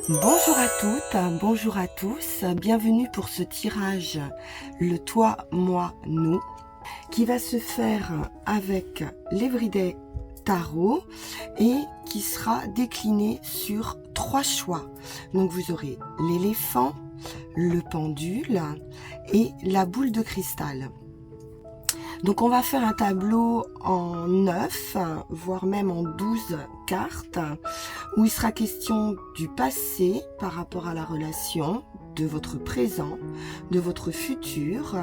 Bonjour à toutes, bonjour à tous, bienvenue pour ce tirage Le Toi, Moi, Nous qui va se faire avec l'Everyday Tarot et qui sera décliné sur 3 choix. Donc vous aurez l'éléphant, le pendule et la boule de cristal. Donc on va faire un tableau en 9, voire même en 12 cartes, où il sera question du passé par rapport à la relation, de votre présent, de votre futur,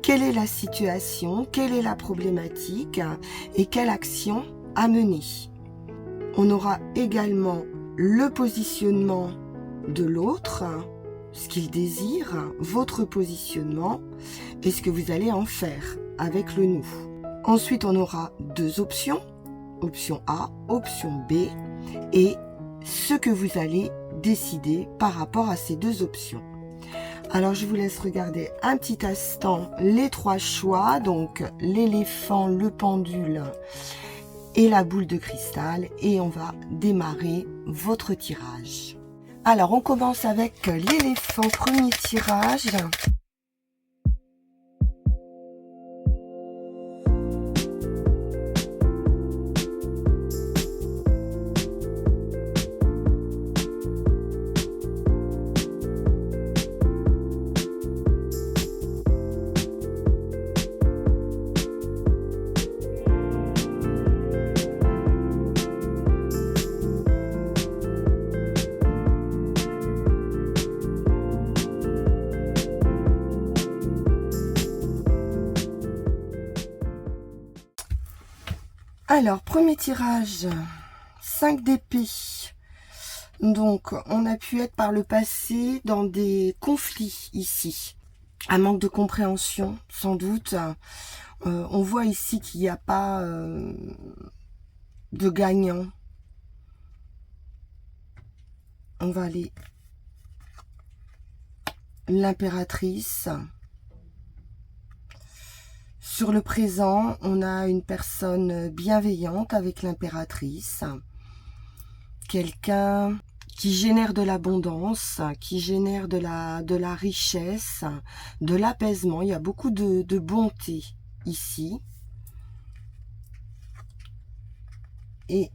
quelle est la situation, quelle est la problématique et quelle action à mener. On aura également le positionnement de l'autre, ce qu'il désire, votre positionnement et ce que vous allez en faire avec le nous. Ensuite, on aura 2 options, option A, option B, et ce que vous allez décider par rapport à ces 2 options. Alors, je vous laisse regarder un petit instant les 3 choix, donc l'éléphant, le pendule et la boule de cristal, et on va démarrer votre tirage. Alors, on commence avec l'éléphant, premier tirage. Alors, premier tirage, 5 d'épée. Donc, on a pu être par le passé dans des conflits ici. Un manque de compréhension, sans doute. On voit ici qu'il n'y a pas de gagnant. On va aller l'impératrice. Sur le présent, on a une personne bienveillante avec l'impératrice. Quelqu'un qui génère de l'abondance, qui génère de la richesse, de l'apaisement. Il y a beaucoup de bonté ici. Et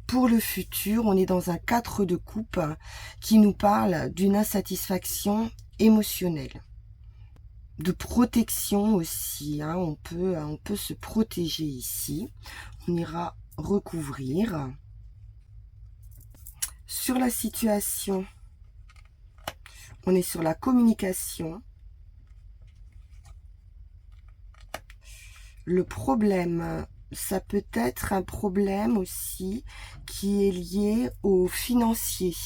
pour le futur, on est dans un 4 de coupe qui nous parle d'une insatisfaction émotionnelle. De protection aussi, hein. On peut se protéger ici. On ira recouvrir. Sur la situation, on est sur la communication. Le problème, ça peut être un problème aussi qui est lié au financier.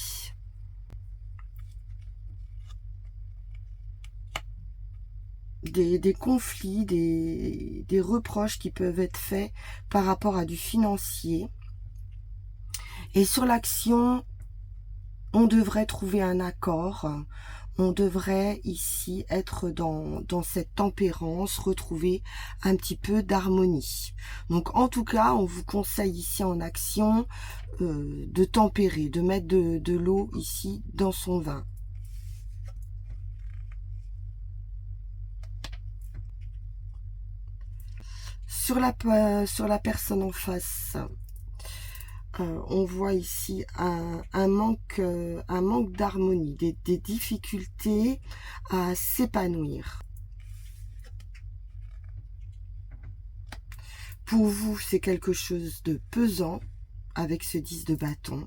Des conflits, des reproches qui peuvent être faits par rapport à du financier. Et sur l'action, on devrait trouver un accord. On devrait ici être dans cette tempérance, retrouver un petit peu d'harmonie. Donc en tout cas, on vous conseille ici en action de tempérer, de mettre de l'eau ici dans son vin. Sur la personne en face, on voit ici un manque d'harmonie, des difficultés à s'épanouir. Pour vous, c'est quelque chose de pesant avec ce 10 de bâton.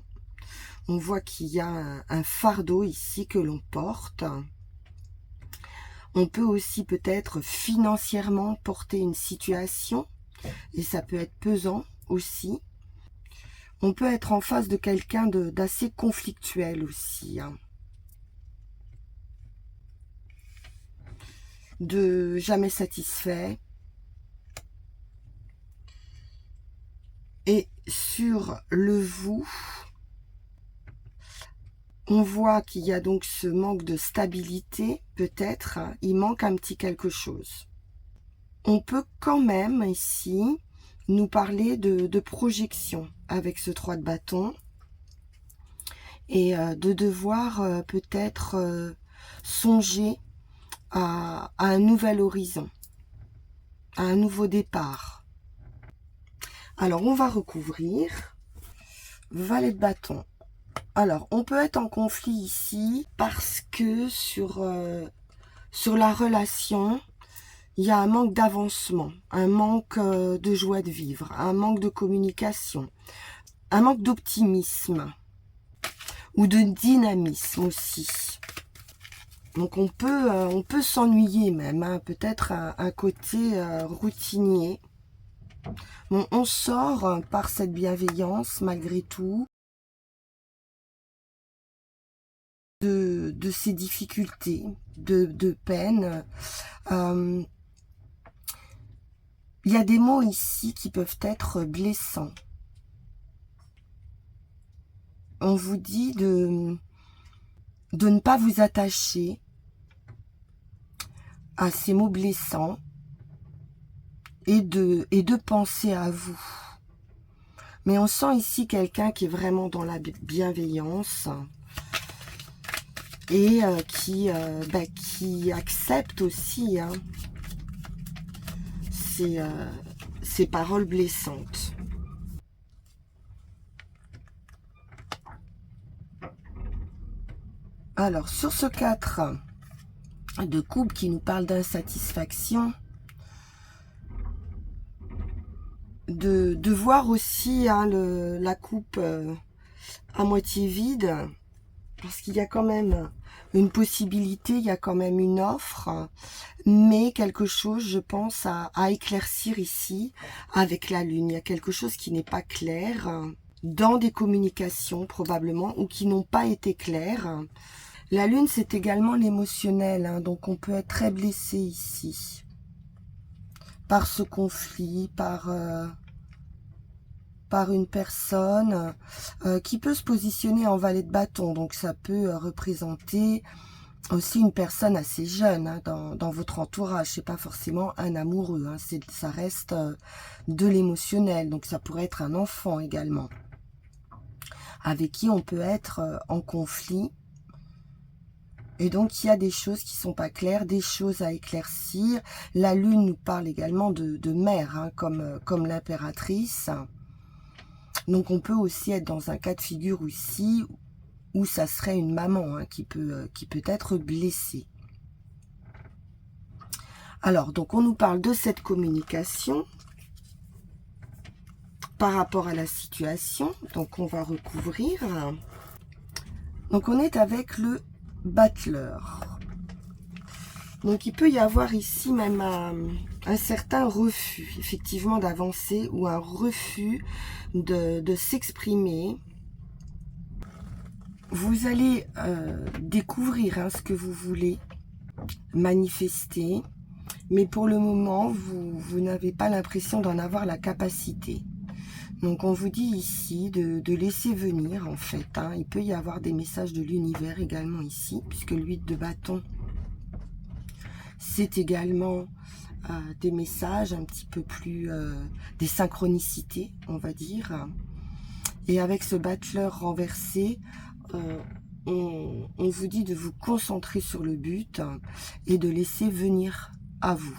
On voit qu'il y a un fardeau ici que l'on porte. On peut aussi peut-être financièrement porter une situation et ça peut être pesant aussi. On peut être en face de quelqu'un d'assez conflictuel aussi, hein. De jamais satisfait. Et sur le vous, on voit qu'il y a donc ce manque de stabilité, peut-être, hein. Il manque un petit quelque chose. On peut quand même ici nous parler de projection avec ce 3 de bâton. et de devoir peut-être songer à un nouvel horizon, à un nouveau départ. Alors, on va recouvrir. Valet de bâton. Alors, on peut être en conflit ici parce que sur la relation, il y a un manque d'avancement, un manque de joie de vivre, un manque de communication, un manque d'optimisme ou de dynamisme aussi. Donc on peut s'ennuyer même, hein, peut-être un côté routinier. Bon, on sort par cette bienveillance malgré tout de ces difficultés, de peine. Il y a des mots ici qui peuvent être blessants. On vous dit de ne pas vous attacher à ces mots blessants et de penser à vous. Mais on sent ici quelqu'un qui est vraiment dans la bienveillance et qui accepte aussi hein, ces paroles blessantes. Alors, sur ce 4 de coupe qui nous parle d'insatisfaction, de voir aussi hein, la coupe à moitié vide, parce qu'il y a quand même une possibilité, il y a quand même une offre, mais quelque chose, je pense, à éclaircir ici avec la lune. Il y a quelque chose qui n'est pas clair dans des communications probablement, ou qui n'ont pas été claires. La lune, c'est également l'émotionnel, hein, donc on peut être très blessé ici par ce conflit, par une personne qui peut se positionner en valet de bâton. Donc ça peut représenter aussi une personne assez jeune hein, dans votre entourage. C'est pas forcément un amoureux, hein, ça reste de l'émotionnel. Donc ça pourrait être un enfant également, avec qui on peut être en conflit. Et donc, il y a des choses qui sont pas claires, des choses à éclaircir. La lune nous parle également de mère, hein, comme l'impératrice. Donc, on peut aussi être dans un cas de figure ici, où ça serait une maman hein, qui peut être blessée. Alors, donc, on nous parle de cette communication par rapport à la situation. Donc, on va recouvrir. Donc, on est avec le battleur. Donc, il peut y avoir ici même un certain refus, effectivement, d'avancer ou un refus de s'exprimer. Vous allez découvrir hein, ce que vous voulez manifester, mais pour le moment, vous n'avez pas l'impression d'en avoir la capacité. Donc, on vous dit ici de laisser venir, en fait. Hein. Il peut y avoir des messages de l'univers également ici, puisque l'huile de bâton, c'est également des messages un petit peu plus... des synchronicités, on va dire. Et avec ce battleur renversé, on vous dit de vous concentrer sur le but et de laisser venir à vous.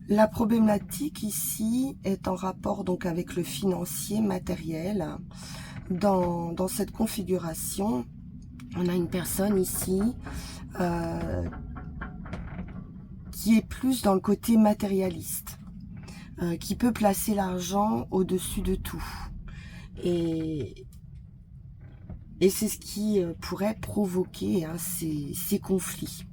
La problématique ici est en rapport donc avec le financier, matériel. Dans cette configuration, on a une personne ici qui est plus dans le côté matérialiste, qui peut placer l'argent au-dessus de tout. Et c'est ce qui pourrait provoquer hein, ces conflits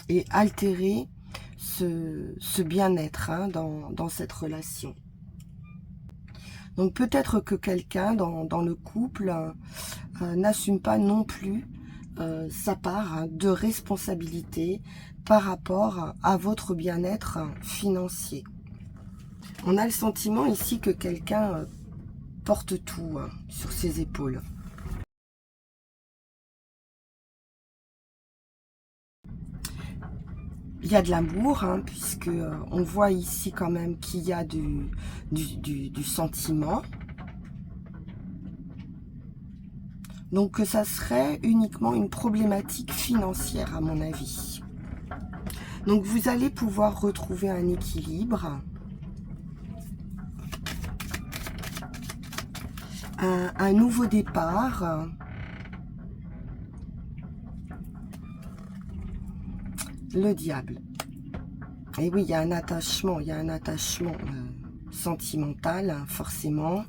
et altérer ce bien-être hein, dans cette relation. Donc peut-être que quelqu'un dans le couple n'assume pas non plus sa part hein, de responsabilité par rapport à votre bien-être financier. On a le sentiment ici que quelqu'un porte tout hein, sur ses épaules. Il y a de l'amour, hein, puisque on voit ici quand même qu'il y a du sentiment. Donc ça serait uniquement une problématique financière à mon avis. Donc vous allez pouvoir retrouver un équilibre, un nouveau départ, le diable. Et oui, il y a un attachement, sentimental, hein, forcément.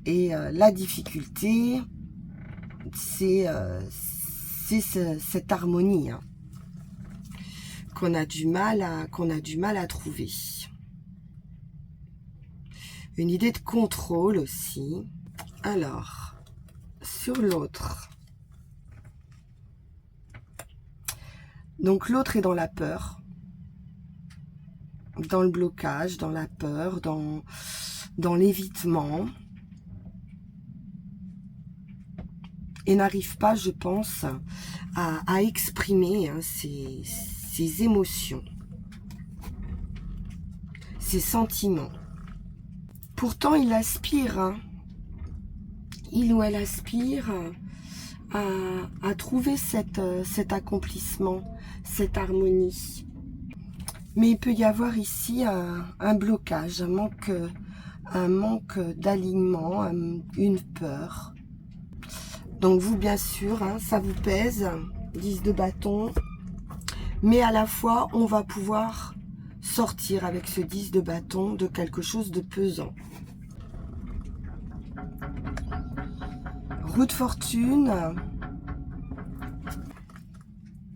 Et la difficulté, c'est cette harmonie, hein, qu'on a du mal à trouver. Une idée de contrôle aussi. Alors, sur l'autre. Donc l'autre est dans la peur, dans le blocage, dans la peur, dans l'évitement. Et n'arrive pas, je pense, à exprimer, hein, ses émotions, ses sentiments. Pourtant, il aspire, hein, il ou elle aspire à trouver cet accomplissement, cette harmonie. Mais il peut y avoir ici un blocage, un manque d'alignement, une peur. Donc vous, bien sûr, hein, ça vous pèse, 10 de bâton, mais à la fois, on va pouvoir sortir avec ce 10 de bâton de quelque chose de pesant. Roue de fortune,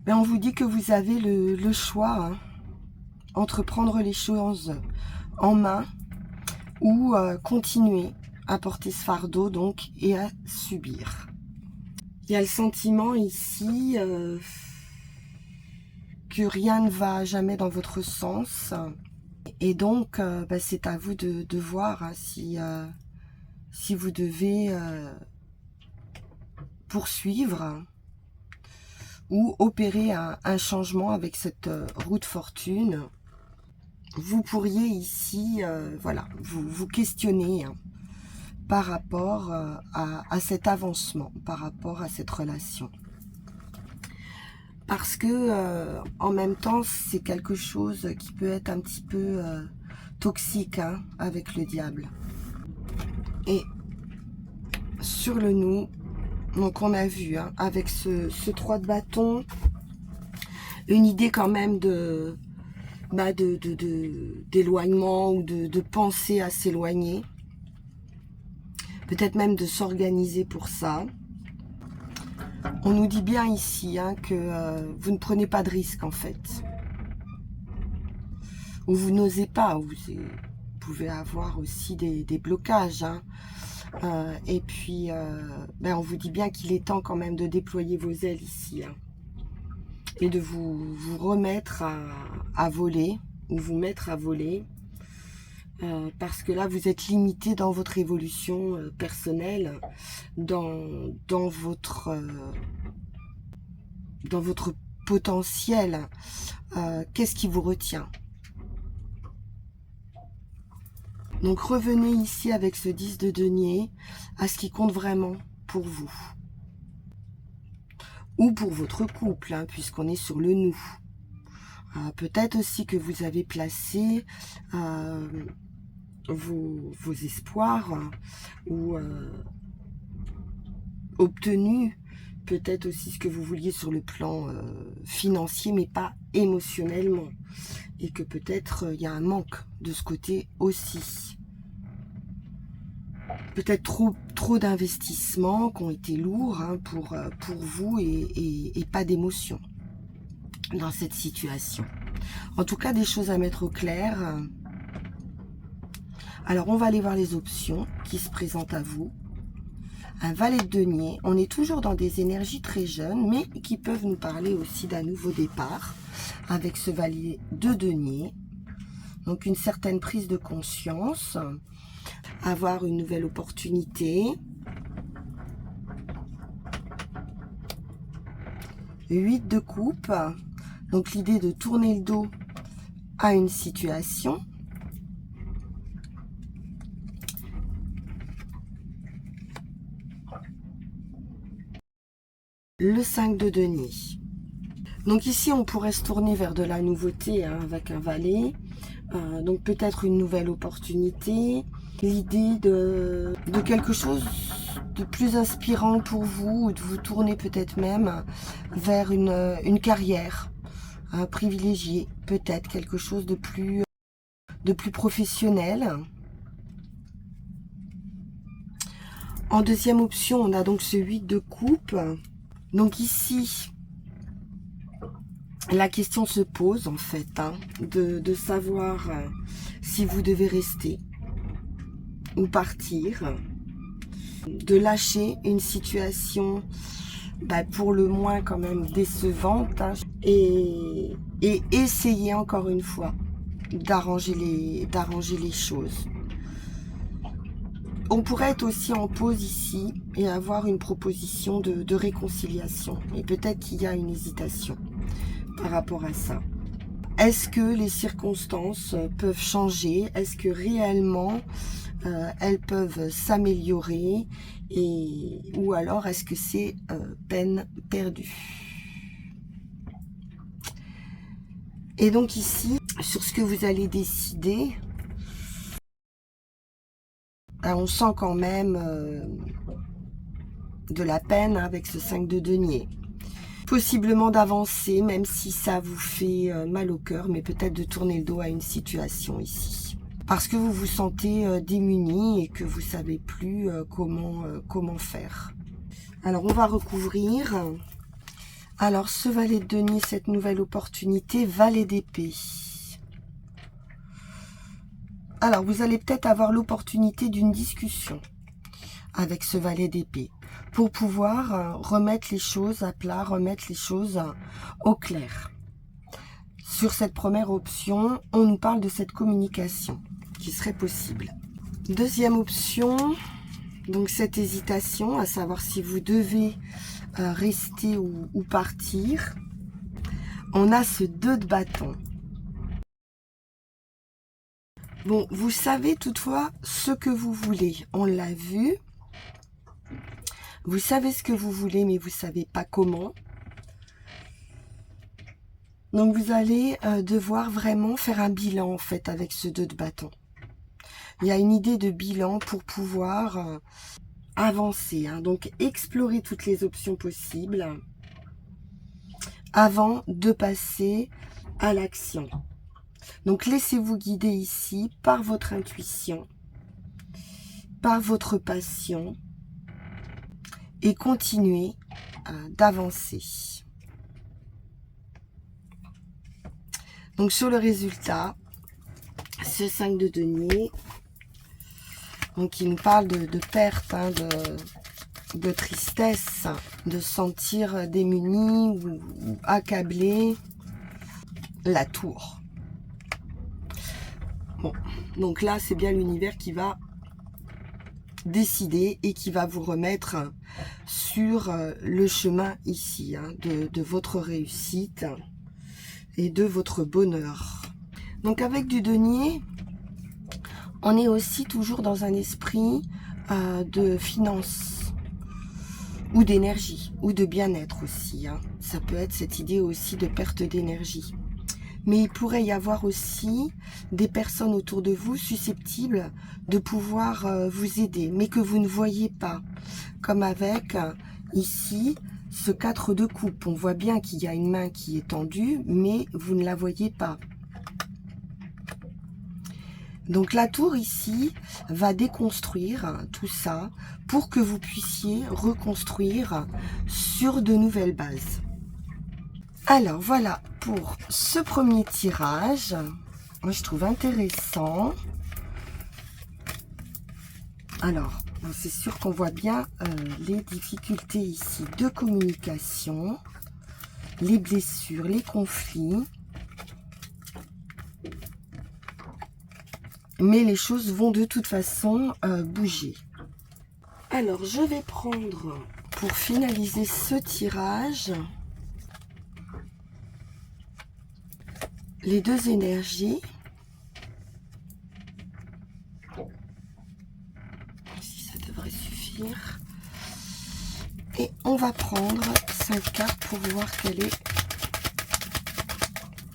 ben on vous dit que vous avez le choix, hein, entre prendre les choses en main ou continuer à porter ce fardeau donc et à subir. Il y a le sentiment ici que rien ne va jamais dans votre sens. Et donc, bah, c'est à vous de voir, hein, si vous devez poursuivre ou opérer un changement avec cette roue de fortune. Vous pourriez ici, voilà, vous questionner, hein, par rapport à cet avancement, par rapport à cette relation. Parce que en même temps, c'est quelque chose qui peut être un petit peu toxique, hein, avec le diable. Et sur le nous, donc on a vu, hein, avec ce 3 de bâton, une idée quand même d'éloignement ou de penser à s'éloigner. Peut-être même de s'organiser pour ça. On nous dit bien ici, hein, que vous ne prenez pas de risque en fait. Ou vous n'osez pas, ou vous pouvez avoir aussi des blocages. Hein. Et puis, ben on vous dit bien qu'il est temps quand même de déployer vos ailes ici. Hein, et de vous remettre à voler, ou vous mettre à voler. Parce que là, vous êtes limité dans votre évolution personnelle, dans votre potentiel. Qu'est-ce qui vous retient? Donc, revenez ici avec ce 10 de denier à ce qui compte vraiment pour vous. Ou pour votre couple, hein, puisqu'on est sur le nous. Peut-être aussi que vous avez placé vos espoirs ou obtenu peut-être aussi ce que vous vouliez sur le plan financier, mais pas émotionnellement. Et que peut-être il y a un manque de ce côté aussi. Peut-être trop d'investissements qui ont été lourds, hein, pour vous et pas d'émotion dans cette situation. En tout cas, des choses à mettre au clair. Alors, on va aller voir les options qui se présentent à vous. Un valet de denier. On est toujours dans des énergies très jeunes, mais qui peuvent nous parler aussi d'un nouveau départ avec ce valet de denier. Donc, une certaine prise de conscience, avoir une nouvelle opportunité. 8 de coupe. Donc, l'idée de tourner le dos à une situation. le 5 de denier. Donc ici, on pourrait se tourner vers de la nouveauté hein, avec un valet. Donc peut-être une nouvelle opportunité. L'idée de quelque chose de plus inspirant pour vous, ou de vous tourner peut-être même vers une carrière privilégiée. Peut-être quelque chose de plus professionnel. En deuxième option, on a donc ce 8 de coupe. Donc ici, la question se pose en fait, hein, de savoir si vous devez rester ou partir, de lâcher une situation pour le moins quand même décevante hein, et essayer encore une fois d'arranger les choses. On pourrait être aussi en pause ici et avoir une proposition de réconciliation. Et peut-être qu'il y a une hésitation par rapport à ça. Est-ce que les circonstances peuvent changer? Est-ce que réellement elles peuvent s'améliorer? Ou alors est-ce que c'est peine perdue? Et donc ici, sur ce que vous allez décider, on sent quand même de la peine avec ce 5 de denier. Possiblement d'avancer, même si ça vous fait mal au cœur, mais peut-être de tourner le dos à une situation ici. Parce que vous vous sentez démuni et que vous ne savez plus comment faire. Alors, on va recouvrir. Alors, ce valet de denier, cette nouvelle opportunité, valet d'épée. Alors, vous allez peut-être avoir l'opportunité d'une discussion avec ce valet d'épée pour pouvoir remettre les choses à plat, remettre les choses au clair. Sur cette première option, on nous parle de cette communication qui serait possible. Deuxième option, donc cette hésitation, à savoir si vous devez rester ou partir. On a ce 2 de bâton. Bon, vous savez toutefois ce que vous voulez. On l'a vu. Vous savez ce que vous voulez, mais vous ne savez pas comment. Donc, vous allez devoir vraiment faire un bilan, en fait, avec ce 2 de bâton. Il y a une idée de bilan pour pouvoir avancer. Hein. Donc, explorer toutes les options possibles avant de passer à l'action. Donc, laissez-vous guider ici par votre intuition, par votre passion, et continuez d'avancer. Donc sur le résultat, ce 5 de denier, donc il nous parle de perte, hein, de tristesse, de sentir démuni ou accablé, la tour. Bon, donc là c'est bien l'univers qui va décider et qui va vous remettre sur le chemin ici hein, de votre réussite et de votre bonheur. Donc avec du denier, on est aussi toujours dans un esprit de finance ou d'énergie ou de bien-être aussi. Hein. Ça peut être cette idée aussi de perte d'énergie. Mais il pourrait y avoir aussi des personnes autour de vous susceptibles de pouvoir vous aider, mais que vous ne voyez pas. Comme avec, ici, ce 4 de coupe. On voit bien qu'il y a une main qui est tendue, mais vous ne la voyez pas. Donc la tour ici va déconstruire tout ça pour que vous puissiez reconstruire sur de nouvelles bases. Alors voilà pour ce premier tirage. Moi je trouve intéressant. Alors, c'est sûr qu'on voit bien les difficultés ici de communication, les blessures, les conflits. Mais les choses vont de toute façon bouger. Alors, je vais prendre, pour finaliser ce tirage, les 2 énergies. Si ça devrait suffire. Et on va prendre 5 cartes pour voir quelle est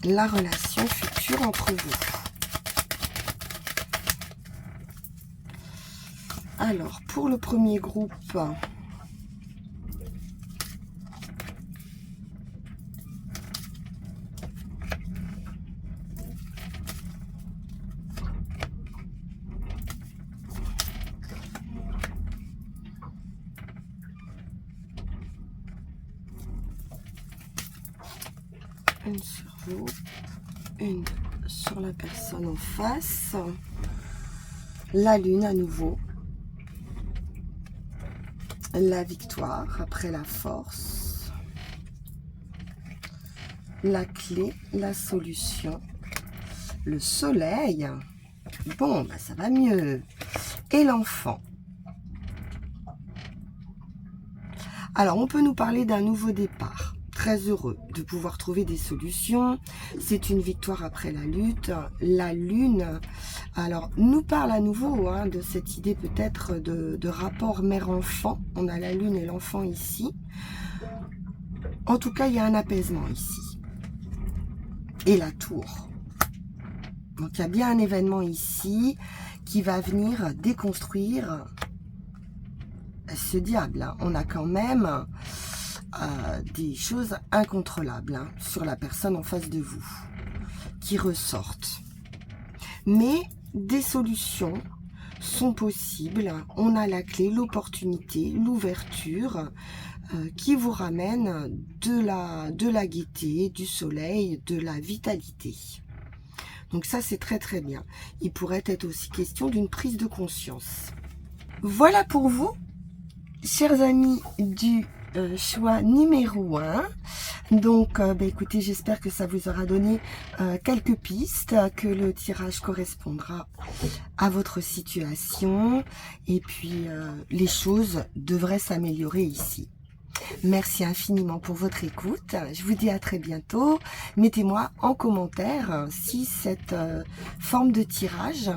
la relation future entre vous. Alors, pour le premier groupe, une sur vous, une sur la personne en face, la lune à nouveau, la victoire après la force, la clé, la solution, le soleil, bon, bah ça va mieux, et l'enfant. Alors, on peut nous parler d'un nouveau départ. Très heureux de pouvoir trouver des solutions. C'est une victoire après la lutte. La lune, alors, nous parle à nouveau de cette idée peut-être de rapport mère-enfant. On a la lune et l'enfant ici. En tout cas, il y a un apaisement ici. Et la tour. Donc, il y a bien un événement ici qui va venir déconstruire ce diable. On a quand même des choses incontrôlables sur la personne en face de vous qui ressortent. Mais des solutions sont possibles. On a la clé, l'opportunité, l'ouverture qui vous ramène de la gaieté, du soleil, de la vitalité. Donc ça, c'est très très bien. Il pourrait être aussi question d'une prise de conscience. Voilà pour vous, chers amis du choix numéro 1. Donc, écoutez, j'espère que ça vous aura donné quelques pistes, que le tirage correspondra à votre situation. Et puis, les choses devraient s'améliorer ici. Merci infiniment pour votre écoute. Je vous dis à très bientôt. Mettez-moi en commentaire si cette forme de tirage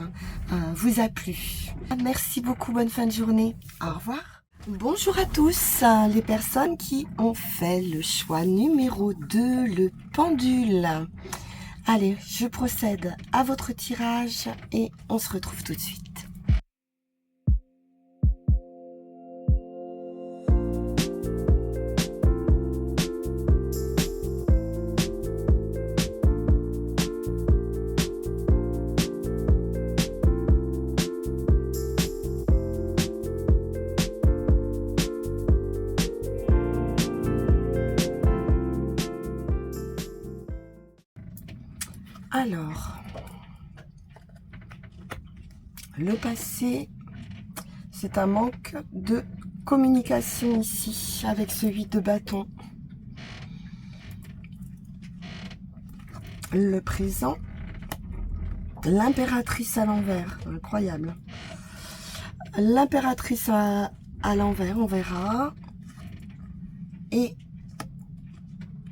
vous a plu. Merci beaucoup, bonne fin de journée. Au revoir. Bonjour à tous, les personnes qui ont fait le choix numéro 2, le pendule. Allez, je procède à votre tirage et on se retrouve tout de suite. Alors, le passé, c'est un manque de communication ici, avec ce 8 de bâton. Le présent, l'impératrice à l'envers, incroyable. L'impératrice à l'envers, on verra. Et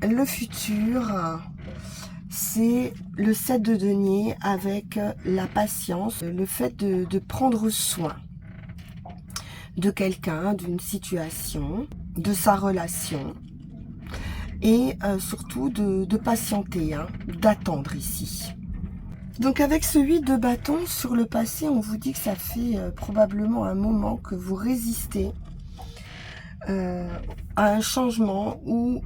le futur, c'est le 7 de denier avec la patience, le fait de prendre soin de quelqu'un, d'une situation, de sa relation et surtout de patienter, d'attendre ici. Donc avec ce 8 de bâton sur le passé, on vous dit que ça fait probablement un moment que vous résistez à un changement ou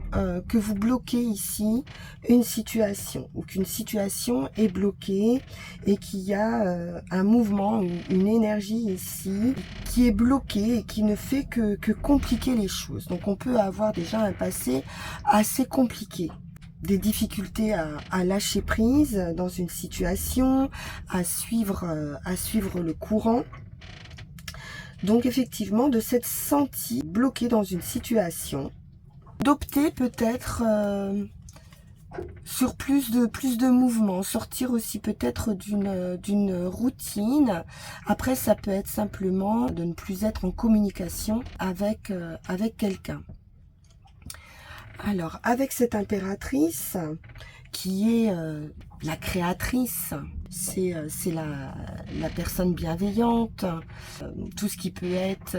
que vous bloquez ici une situation ou qu'une situation est bloquée et qu'il y a un mouvement, une énergie ici qui est bloquée et qui ne fait que compliquer les choses. Donc on peut avoir déjà un passé assez compliqué. Des difficultés à lâcher prise dans une situation, à suivre le courant. Donc effectivement, de s'être senti bloqué dans une situation, d'opter peut-être sur plus de mouvements, sortir aussi peut-être d'une routine. Après, ça peut être simplement de ne plus être en communication avec quelqu'un. Alors, avec cette impératrice qui est la créatrice, c'est la personne bienveillante, tout ce qui peut être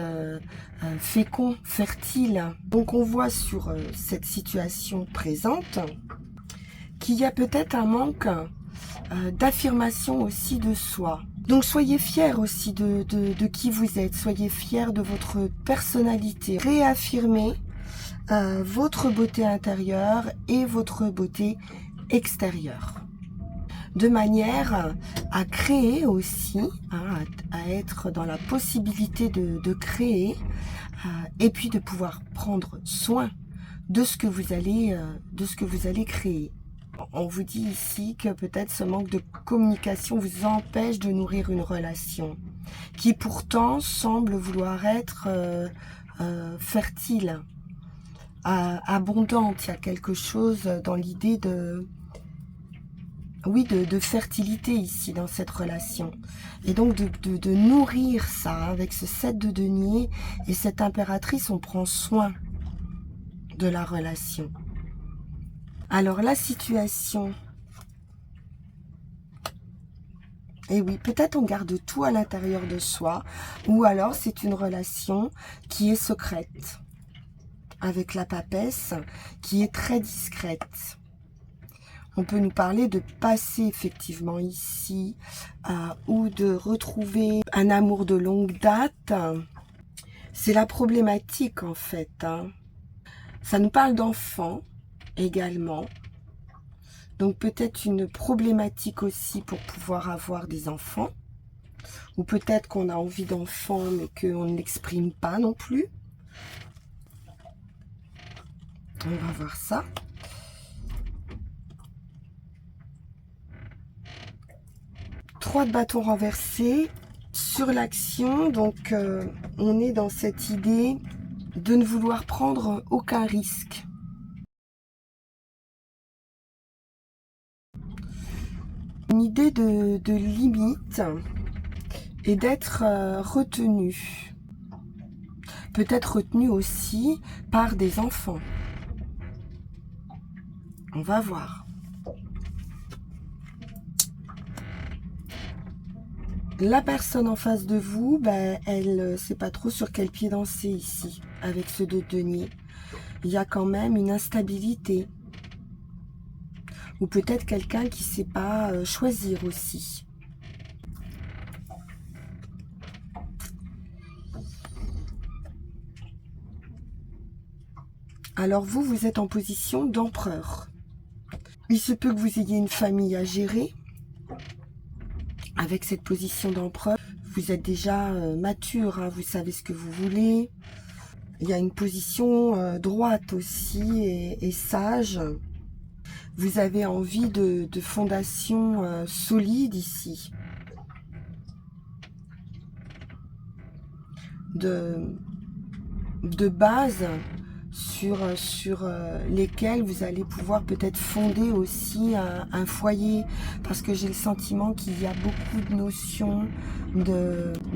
fécond, fertile. Donc on voit sur cette situation présente qu'il y a peut-être un manque d'affirmation aussi de soi. Donc soyez fiers aussi de qui vous êtes, soyez fiers de votre personnalité. Réaffirmez votre beauté intérieure et votre beauté extérieure. De manière à créer aussi, à être dans la possibilité de créer et puis de pouvoir prendre soin de ce que vous allez créer. On vous dit ici que peut-être ce manque de communication vous empêche de nourrir une relation qui pourtant semble vouloir être fertile, abondante. Il y a quelque chose dans l'idée de fertilité ici dans cette relation. Et donc de nourrir ça avec ce 7 de denier et cette impératrice, on prend soin de la relation. Alors la situation, et oui, peut-être on garde tout à l'intérieur de soi, ou alors c'est une relation qui est secrète, avec la papesse, qui est très discrète. On peut nous parler de passer effectivement ici, ou de retrouver un amour de longue date. C'est la problématique en fait. Ça nous parle d'enfants également. Donc peut-être une problématique aussi pour pouvoir avoir des enfants. Ou peut-être qu'on a envie d'enfants mais qu'on ne l'exprime pas non plus. On va voir ça. Trois de bâtons renversés sur l'action. Donc on est dans cette idée de ne vouloir prendre aucun risque. Une idée de limite et d'être retenu. Peut-être retenu aussi par des enfants. On va voir. La personne en face de vous, elle ne sait pas trop sur quel pied danser ici, avec ce 2 de denier. Il y a quand même une instabilité. Ou peut-être quelqu'un qui ne sait pas choisir aussi. Alors vous, vous êtes en position d'empereur. Il se peut que vous ayez une famille à gérer. Avec cette position d'empereur, vous êtes déjà mature, vous savez ce que vous voulez. Il y a une position droite aussi et sage. Vous avez envie de fondations solides ici. De bases sur lesquelles vous allez pouvoir peut-être fonder aussi un foyer, parce que j'ai le sentiment qu'il y a beaucoup de notions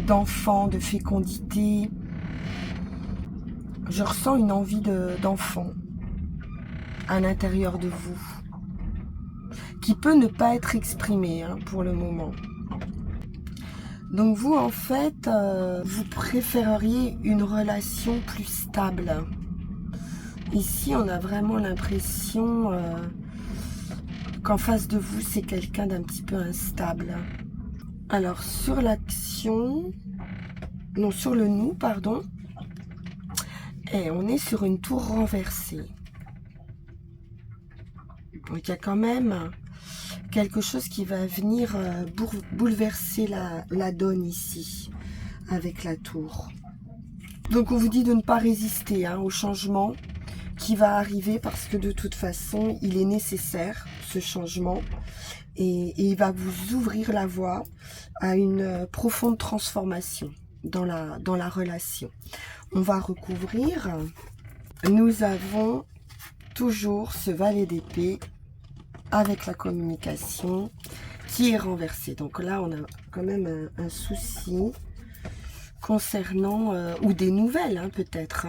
d'enfants, de fécondité. Je ressens une envie d'enfant à l'intérieur de vous, qui peut ne pas être exprimée pour le moment. Donc vous, en fait, vous préféreriez une relation plus stable. Ici, on a vraiment l'impression qu'en face de vous, c'est quelqu'un d'un petit peu instable. Alors, sur l'action... Non, sur le nous, pardon. Et on est sur une tour renversée. Donc, il y a quand même quelque chose qui va venir bouleverser la donne ici, avec la tour. Donc, on vous dit de ne pas résister au changement qui va arriver, parce que de toute façon, il est nécessaire, ce changement, et il va vous ouvrir la voie à une profonde transformation dans la relation. On va recouvrir. Nous avons toujours ce valet d'épée avec la communication qui est renversé. Donc là, on a quand même un souci concernant, ou des nouvelles peut-être.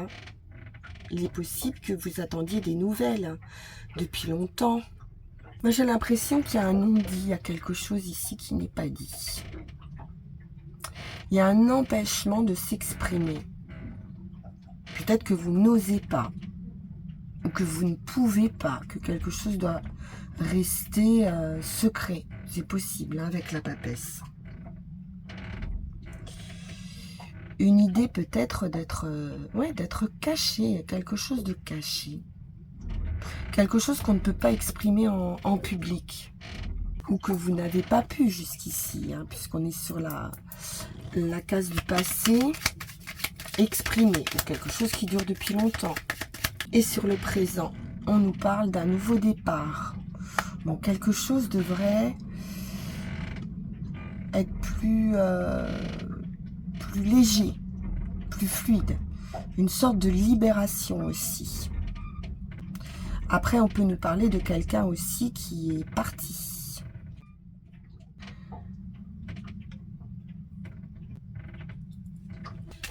Il est possible que vous attendiez des nouvelles depuis longtemps. Moi, j'ai l'impression qu'il y a un non-dit, il y a quelque chose ici qui n'est pas dit. Il y a un empêchement de s'exprimer. Peut-être que vous n'osez pas, ou que vous ne pouvez pas, que quelque chose doit rester secret. C'est possible, hein, avec la papesse. Une idée peut-être d'être caché, quelque chose de caché. Quelque chose qu'on ne peut pas exprimer en public. Ou que vous n'avez pas pu jusqu'ici, hein, puisqu'on est sur la case du passé. Exprimer, ou quelque chose qui dure depuis longtemps. Et sur le présent, on nous parle d'un nouveau départ. Bon, quelque chose devrait être plus léger, plus fluide. Une sorte de libération aussi. Après, on peut nous parler de quelqu'un aussi qui est parti.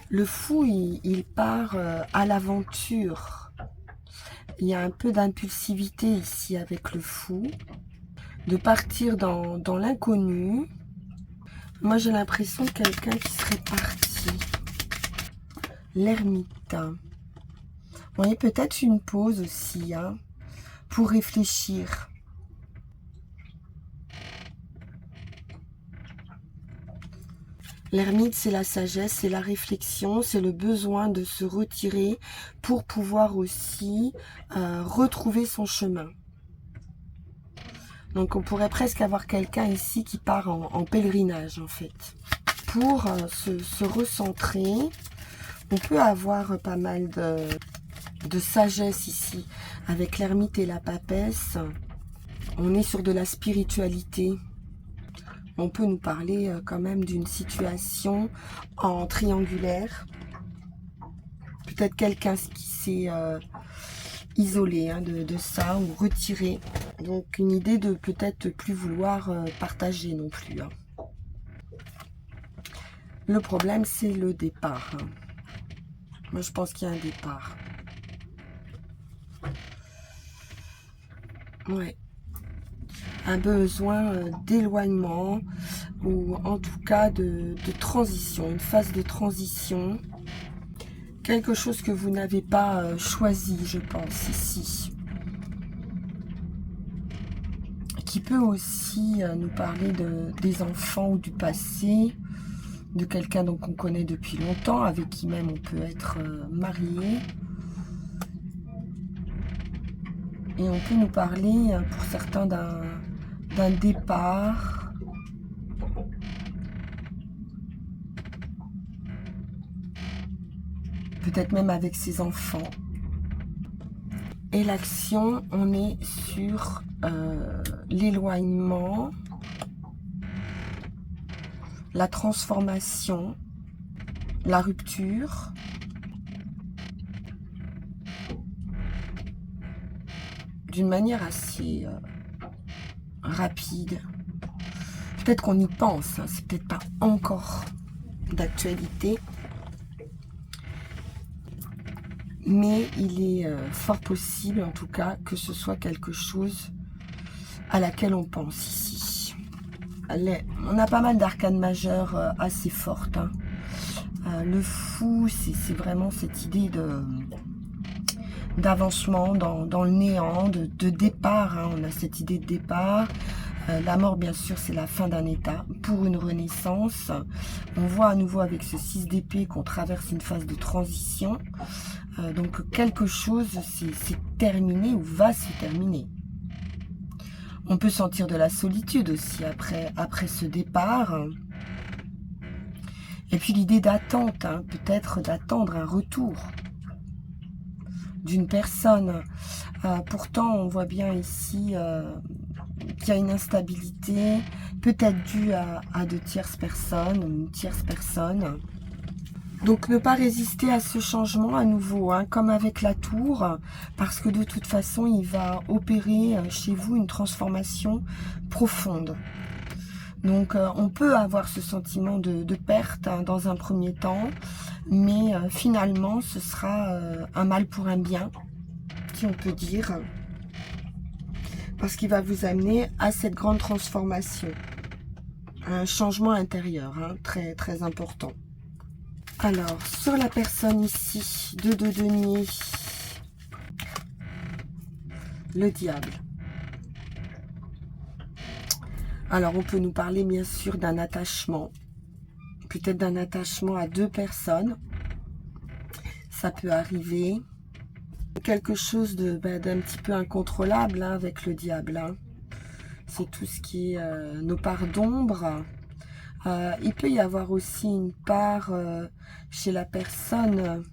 Le fou, il part à l'aventure. Il y a un peu d'impulsivité ici avec le fou. De partir dans l'inconnu. Moi, j'ai l'impression de quelqu'un qui serait parti. L'ermite. Vous voyez, peut-être une pause aussi, hein, pour réfléchir. L'ermite, c'est la sagesse, c'est la réflexion, c'est le besoin de se retirer pour pouvoir aussi retrouver son chemin. Donc on pourrait presque avoir quelqu'un ici qui part en pèlerinage en fait. Pour se recentrer, on peut avoir pas mal de sagesse ici. Avec l'ermite et la papesse, on est sur de la spiritualité. On peut nous parler quand même d'une situation en triangulaire. Peut-être quelqu'un qui s'est isolé, hein, de ça ou retiré. Donc une idée de peut-être plus vouloir partager non plus. Hein. Le problème, c'est le départ. Hein. Moi, je pense qu'il y a un départ. Ouais. Un besoin d'éloignement ou en tout cas de transition, une phase de transition. Quelque chose que vous n'avez pas choisi, je pense, ici. Qui peut aussi nous parler des enfants ou du passé, de quelqu'un qu'on connaît depuis longtemps, avec qui même on peut être marié. Et on peut nous parler, pour certains, d'un départ. Peut-être même avec ses enfants. Et l'action, on est sur l'éloignement, la transformation, la rupture. D'une manière assez rapide. Peut-être qu'on y pense, hein, c'est peut-être pas encore d'actualité. Mais il est fort possible, en tout cas, que ce soit quelque chose à laquelle on pense ici. On a pas mal d'arcanes majeures assez fortes. Hein. Le fou, c'est vraiment cette idée d'avancement dans le néant, de départ. Hein. On a cette idée de départ. La mort, bien sûr, c'est la fin d'un état pour une renaissance. On voit à nouveau avec ce 6 d'épée qu'on traverse une phase de transition. Donc quelque chose c'est terminé ou va se terminer. On peut sentir de la solitude aussi après ce départ. Et puis l'idée d'attente, hein, peut-être d'attendre un retour d'une personne. Pourtant, on voit bien ici qu'il y a une instabilité, peut-être due à de tierces personnes, ou une tierce personne. Donc ne pas résister à ce changement à nouveau, hein, comme avec la tour, parce que de toute façon, il va opérer chez vous une transformation profonde. Donc on peut avoir ce sentiment de perte, hein, dans un premier temps, mais finalement ce sera un mal pour un bien, si on peut dire. parce qu'il va vous amener à cette grande transformation, un changement intérieur, hein, très très important. Alors, sur la personne ici, 2 de denier, le diable. Alors, on peut nous parler bien sûr d'un attachement, peut-être d'un attachement à 2 personnes. Ça peut arriver. Quelque chose d'un petit peu incontrôlable, hein, avec le diable. Hein. C'est tout ce qui est nos parts d'ombre. Il peut y avoir aussi une part chez la personne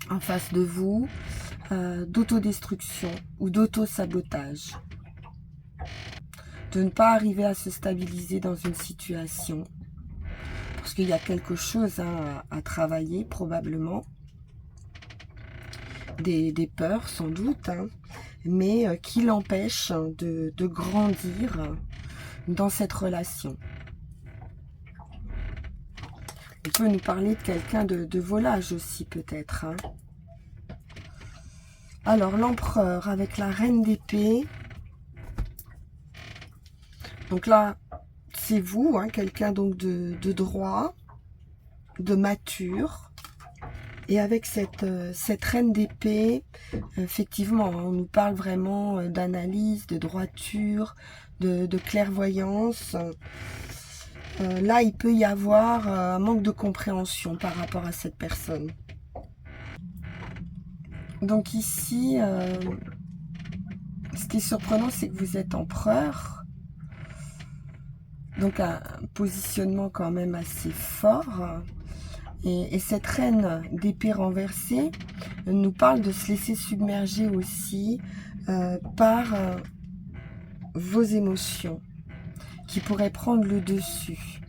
en face de vous d'autodestruction ou d'auto-sabotage. De ne pas arriver à se stabiliser dans une situation. Parce qu'il y a quelque chose, hein, à travailler probablement. Des peurs sans doute, hein, mais qui l'empêchent de grandir dans cette relation. On peut nous parler de quelqu'un de volage aussi peut-être. Hein. Alors l'empereur avec la reine d'épée. Donc là, c'est vous, hein, quelqu'un donc de droit, de mature. Et avec cette reine d'épée, effectivement, on nous parle vraiment d'analyse, de droiture, de clairvoyance. Là, il peut y avoir un manque de compréhension par rapport à cette personne. Donc ici, ce qui est surprenant, c'est que vous êtes empereur. Donc un positionnement quand même assez fort. Et cette reine d'épée renversée nous parle de se laisser submerger aussi par vos émotions qui pourraient prendre le dessus.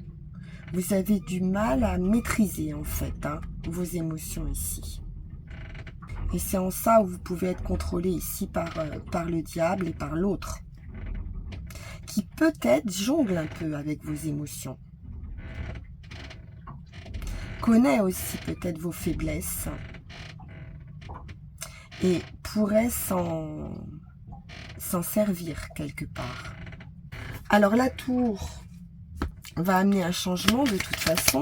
Vous avez du mal à maîtriser en fait, hein, vos émotions ici. Et c'est en ça où vous pouvez être contrôlé ici par le diable et par l'autre, qui peut-être jongle un peu avec vos émotions. Connaît aussi peut-être vos faiblesses et pourrait s'en servir quelque part. Alors la tour va amener un changement de toute façon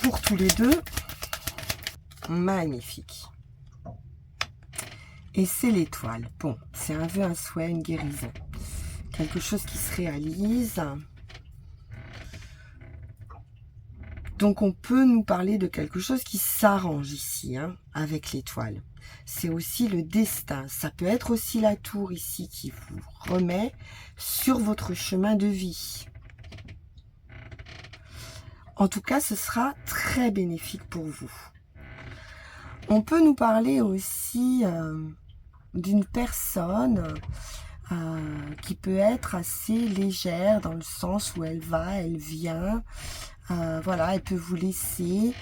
pour tous les deux. Magnifique. Et c'est l'étoile. Bon, c'est un vœu, un souhait, une guérison. Quelque chose qui se réalise. Donc on peut nous parler de quelque chose qui s'arrange ici, hein, avec l'étoile. C'est aussi le destin. Ça peut être aussi la tour ici qui vous remet sur votre chemin de vie. En tout cas, ce sera très bénéfique pour vous. On peut nous parler aussi d'une personne qui peut être assez légère dans le sens où elle va, elle vient. Voilà, elle peut vous laisser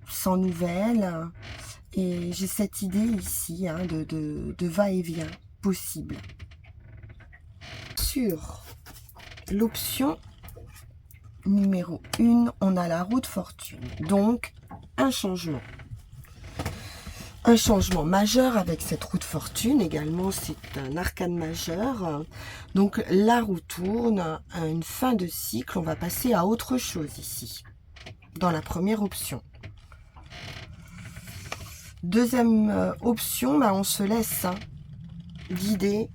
sans nouvelles. Et j'ai cette idée ici, hein, de va-et-vient possible. Sur l'option numéro 1, on a la roue de fortune. Donc, un changement. Un changement majeur avec cette roue de fortune. Également, c'est un arcane majeur. Donc, la roue tourne. Une fin de cycle. On va passer à autre chose ici. Dans la première option. Deuxième option, bah, on se laisse guider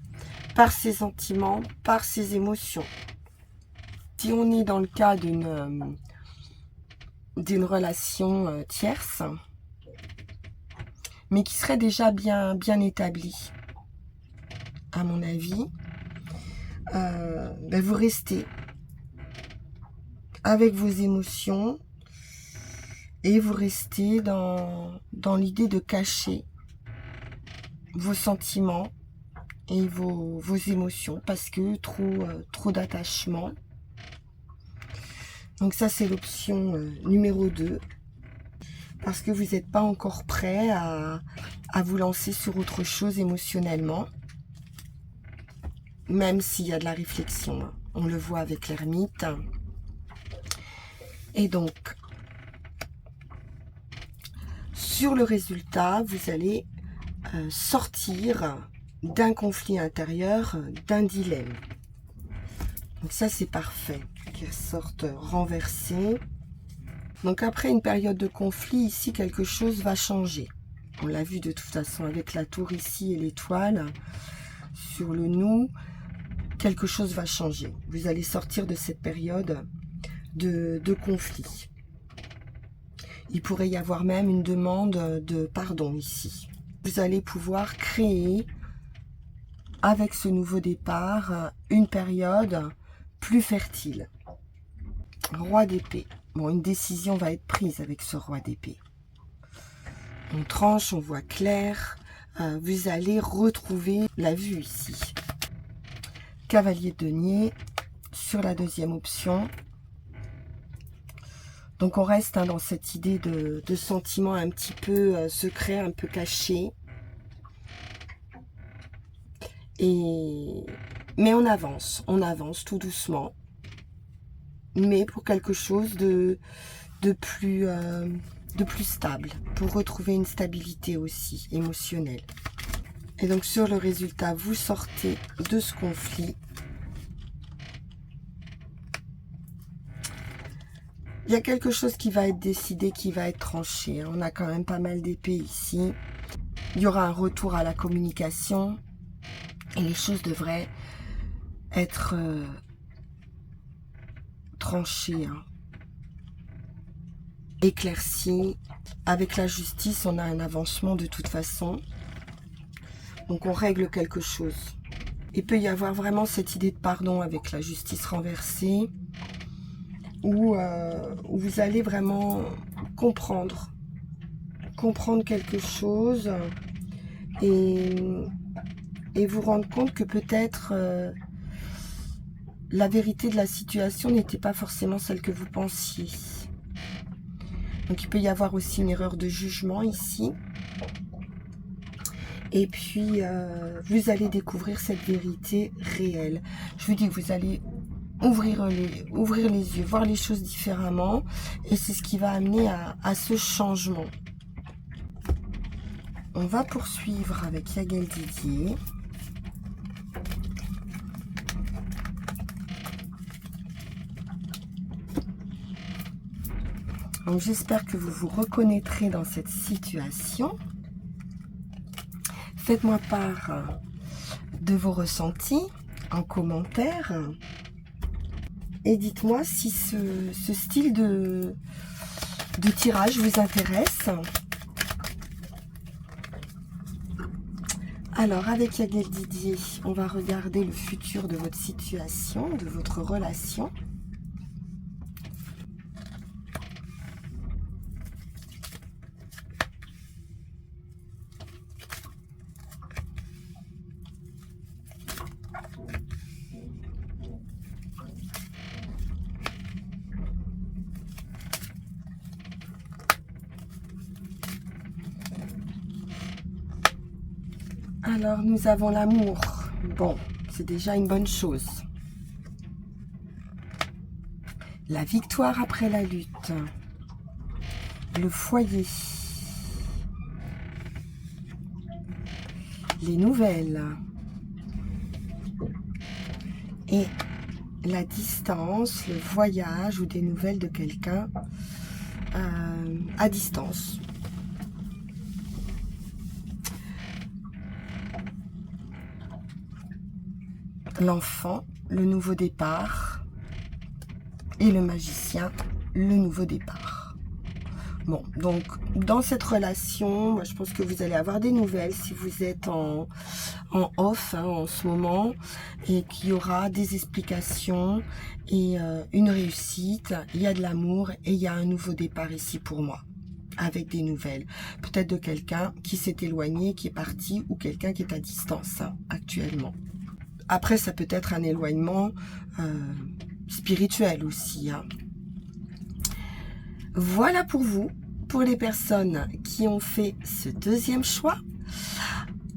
par ses sentiments, par ses émotions. Si on est dans le cas d'une relation tierce, mais qui serait déjà bien établie, à mon avis, ben vous restez avec vos émotions et vous restez dans l'idée de cacher vos sentiments et vos émotions parce que trop d'attachement. Donc ça, c'est l'option numéro 2. Parce que vous n'êtes pas encore prêt à vous lancer sur autre chose émotionnellement. Même s'il y a de la réflexion. On le voit avec l'ermite. Et donc, sur le résultat, vous allez sortir d'un conflit intérieur, d'un dilemme. Donc ça, c'est parfait. Qui ressortent renversés. Donc après une période de conflit, ici, quelque chose va changer. On l'a vu de toute façon avec la tour ici et l'étoile. Sur le nous, quelque chose va changer. Vous allez sortir de cette période de conflit. Il pourrait y avoir même une demande de pardon ici. Vous allez pouvoir créer, avec ce nouveau départ, une période plus fertile. Roi d'épée. Bon, une décision va être prise avec ce roi d'épée. On tranche, on voit clair. Vous allez retrouver la vue ici. Cavalier de denier sur la deuxième option. Donc on reste dans cette idée de sentiment un petit peu secret, un peu caché. Mais on avance tout doucement. Mais pour quelque chose de plus stable, pour retrouver une stabilité aussi émotionnelle. Et donc sur le résultat, vous sortez de ce conflit. Il y a quelque chose qui va être décidé, qui va être tranché. On a quand même pas mal d'épées ici. Il y aura un retour à la communication. Et les choses devraient être tranchées, éclaircies. Avec la justice, on a un avancement de toute façon. Donc on règle quelque chose. Il peut y avoir vraiment cette idée de pardon avec la justice renversée. Où vous allez vraiment comprendre quelque chose et vous rendre compte que peut-être la vérité de la situation n'était pas forcément celle que vous pensiez. Donc il peut y avoir aussi une erreur de jugement ici. Et puis vous allez découvrir cette vérité réelle. Je vous dis que vous allez ouvrir les yeux, voir les choses différemment. Et c'est ce qui va amener à ce changement. On va poursuivre avec Yagel Didier. Donc j'espère que vous vous reconnaîtrez dans cette situation. Faites-moi part de vos ressentis en commentaire. Et dites-moi si ce style de tirage vous intéresse. Alors, avec Yagel Didier, on va regarder le futur de votre situation, de votre relation. Alors, nous avons l'amour. Bon, c'est déjà une bonne chose. La victoire après la lutte. Le foyer. Les nouvelles. Et la distance, le voyage ou des nouvelles de quelqu'un à distance. L'enfant, le nouveau départ, et le magicien, le nouveau départ. Bon, donc dans cette relation, moi, je pense que vous allez avoir des nouvelles si vous êtes en off en ce moment, et qu'il y aura des explications et une réussite. Il y a de l'amour et il y a un nouveau départ ici pour moi, avec des nouvelles. Peut-être de quelqu'un qui s'est éloigné, qui est parti, ou quelqu'un qui est à distance actuellement. Après, ça peut être un éloignement spirituel aussi. Voilà pour vous, pour les personnes qui ont fait ce deuxième choix.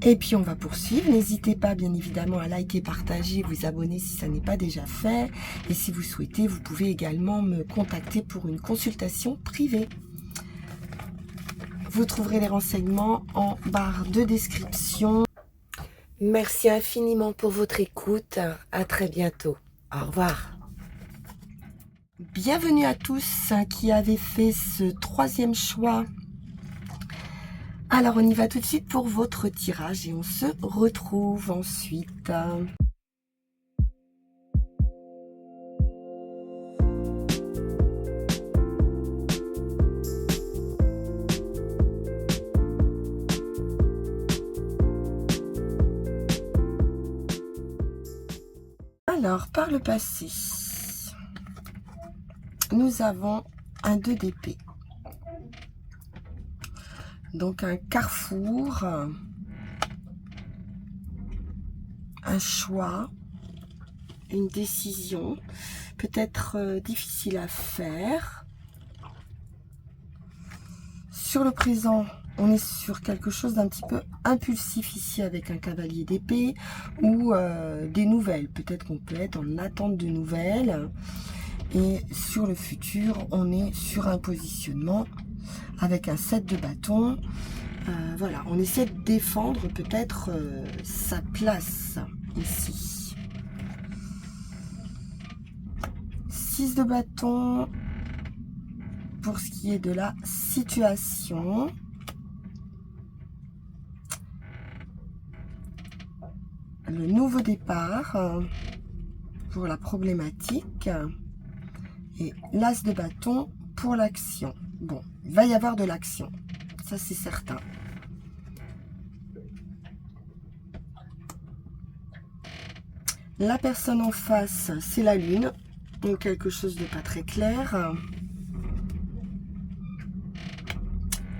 Et puis, on va poursuivre. N'hésitez pas, bien évidemment, à liker, partager, vous abonner si ça n'est pas déjà fait. Et si vous souhaitez, vous pouvez également me contacter pour une consultation privée. Vous trouverez les renseignements en barre de description. Merci infiniment pour votre écoute. À très bientôt. Au revoir. Bienvenue à tous qui avez fait ce troisième choix. Alors, on y va tout de suite pour votre tirage et on se retrouve ensuite. Alors, par le passé, nous avons un 2 d'épée. Donc, un carrefour, un choix, une décision, peut-être difficile à faire. Sur le présent, on est sur quelque chose d'un petit peu impulsif ici avec un cavalier d'épée ou des nouvelles. Peut-être qu'on peut être en attente de nouvelles. Et sur le futur, on est sur un positionnement avec un 7 de bâton. Voilà, on essaie de défendre peut-être sa place ici. 6 de bâton pour ce qui est de la situation. Le nouveau départ pour la problématique. Et l'as de bâton pour l'action. Bon, il va y avoir de l'action. Ça, c'est certain. La personne en face, c'est la lune. Donc, quelque chose de pas très clair.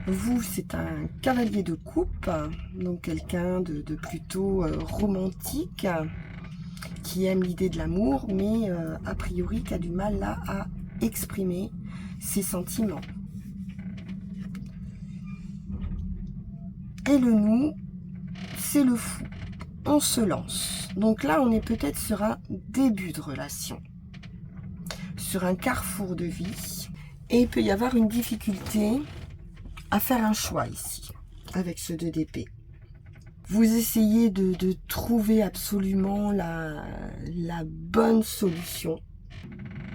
Vous, c'est un cavalier de coupe. Donc, quelqu'un de plutôt romantique qui aime l'idée de l'amour, mais a priori qui a du mal là à exprimer ses sentiments. Et le nous, c'est le fou. On se lance. Donc là, on est peut-être sur un début de relation, sur un carrefour de vie. Et il peut y avoir une difficulté à faire un choix ici, avec ce 2 d'épée. Vous essayez de trouver absolument la bonne solution.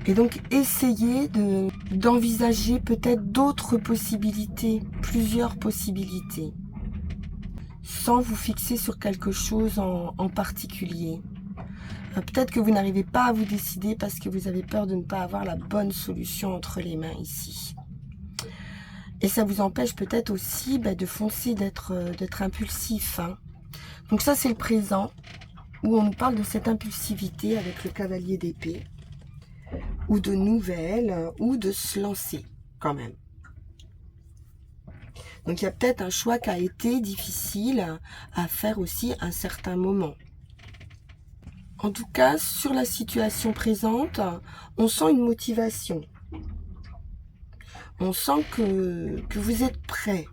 Et donc, essayez d'envisager peut-être d'autres possibilités, plusieurs possibilités, sans vous fixer sur quelque chose en particulier. Peut-être que vous n'arrivez pas à vous décider parce que vous avez peur de ne pas avoir la bonne solution entre les mains ici. Et ça vous empêche peut-être aussi de foncer, d'être impulsif. Donc ça, c'est le présent, où on nous parle de cette impulsivité avec le cavalier d'épée, ou de nouvelles, ou de se lancer quand même. Donc il y a peut-être un choix qui a été difficile à faire aussi à un certain moment. En tout cas, sur la situation présente, on sent une motivation. On sent que vous êtes prêt,